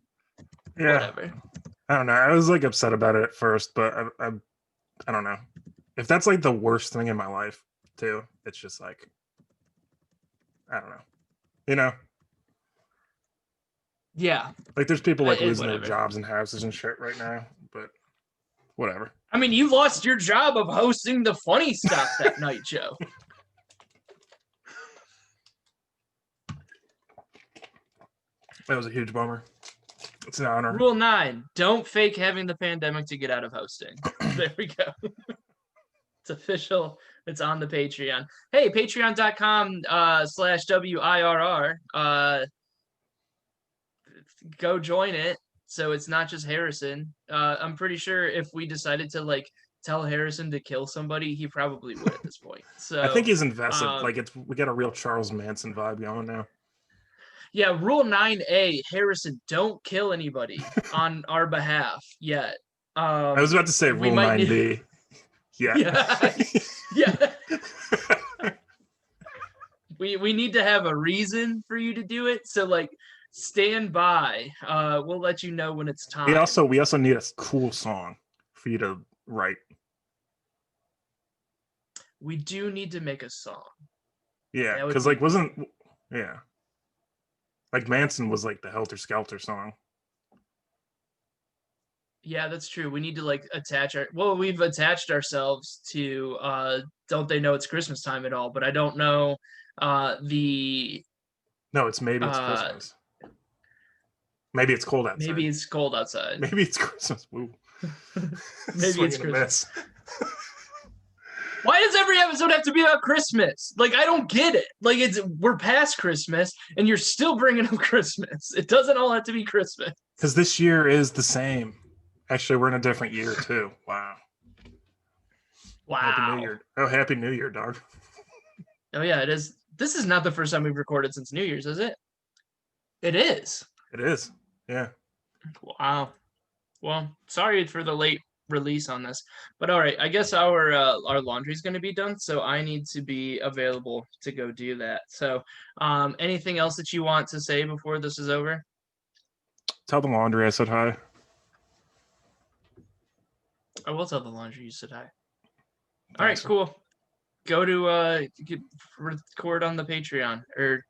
yeah. Whatever. I don't know. I was like upset about it at first, but I don't know. If that's like the worst thing in my life, too, it's just like I don't know. You know, Yeah, like there's people like losing their whatever. jobs and houses and shit right now, but whatever. I mean, you lost your job of hosting the funny stop that night, Joe. That was a huge bummer. It's an honor. Rule 9, don't fake having the pandemic to get out of hosting. There we go. It's official. It's on the Patreon. Hey, patreon.com /WIRR. Go join it. So it's not just Harrison. I'm pretty sure if we decided to like tell Harrison to kill somebody, he probably would at this point. I think So he's invested. um, Like we got a real Charles Manson vibe going now. yeah, rule 9A, Harrison, don't kill anybody on our behalf yet. I was about to say We Rule might need 9B. Yeah. yeah. Yeah. We need to have a reason for you to do it. So like stand by. We'll let you know when it's we time. also we also need a cool song for you to write. We do need to make a song. Yeah, That would because be like wasn't yeah. Like Manson was like the Helter Skelter song. yeah, that's true. We need to like attach we've attached ourselves to Don't They Know It's Christmas Time at all, but I don't know the No, it's Maybe It's uh Christmas. Maybe it's cold outside. maybe it's cold outside. Maybe it's Christmas. Woo. Maybe Swing it's and a Christmas. miss. Why does every episode have to be about Christmas? Like I don't get it. Like we're past Christmas and you're still bringing up Christmas. It doesn't all have to be Christmas. Because this year is the same. Actually, we're in a different year too. Wow. Happy New Wow. Year. Oh, Happy New Year, dog. Oh yeah, it is. This is not the first time we've recorded since New Year's, is it? It is. It is. Yeah. Wow. Well, sorry for the late release on this, but all right. I guess our laundry's going to be done, so I need to be available to go do that. So, anything else that you want to say before this is over? Tell the laundry I said hi. I will tell the laundry you said hi. All right, Thanks. cool. Go to record on the Patreon or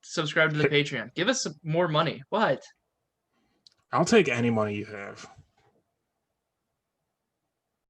subscribe to the Patreon. Give us some more money. What? I'll take any money you have.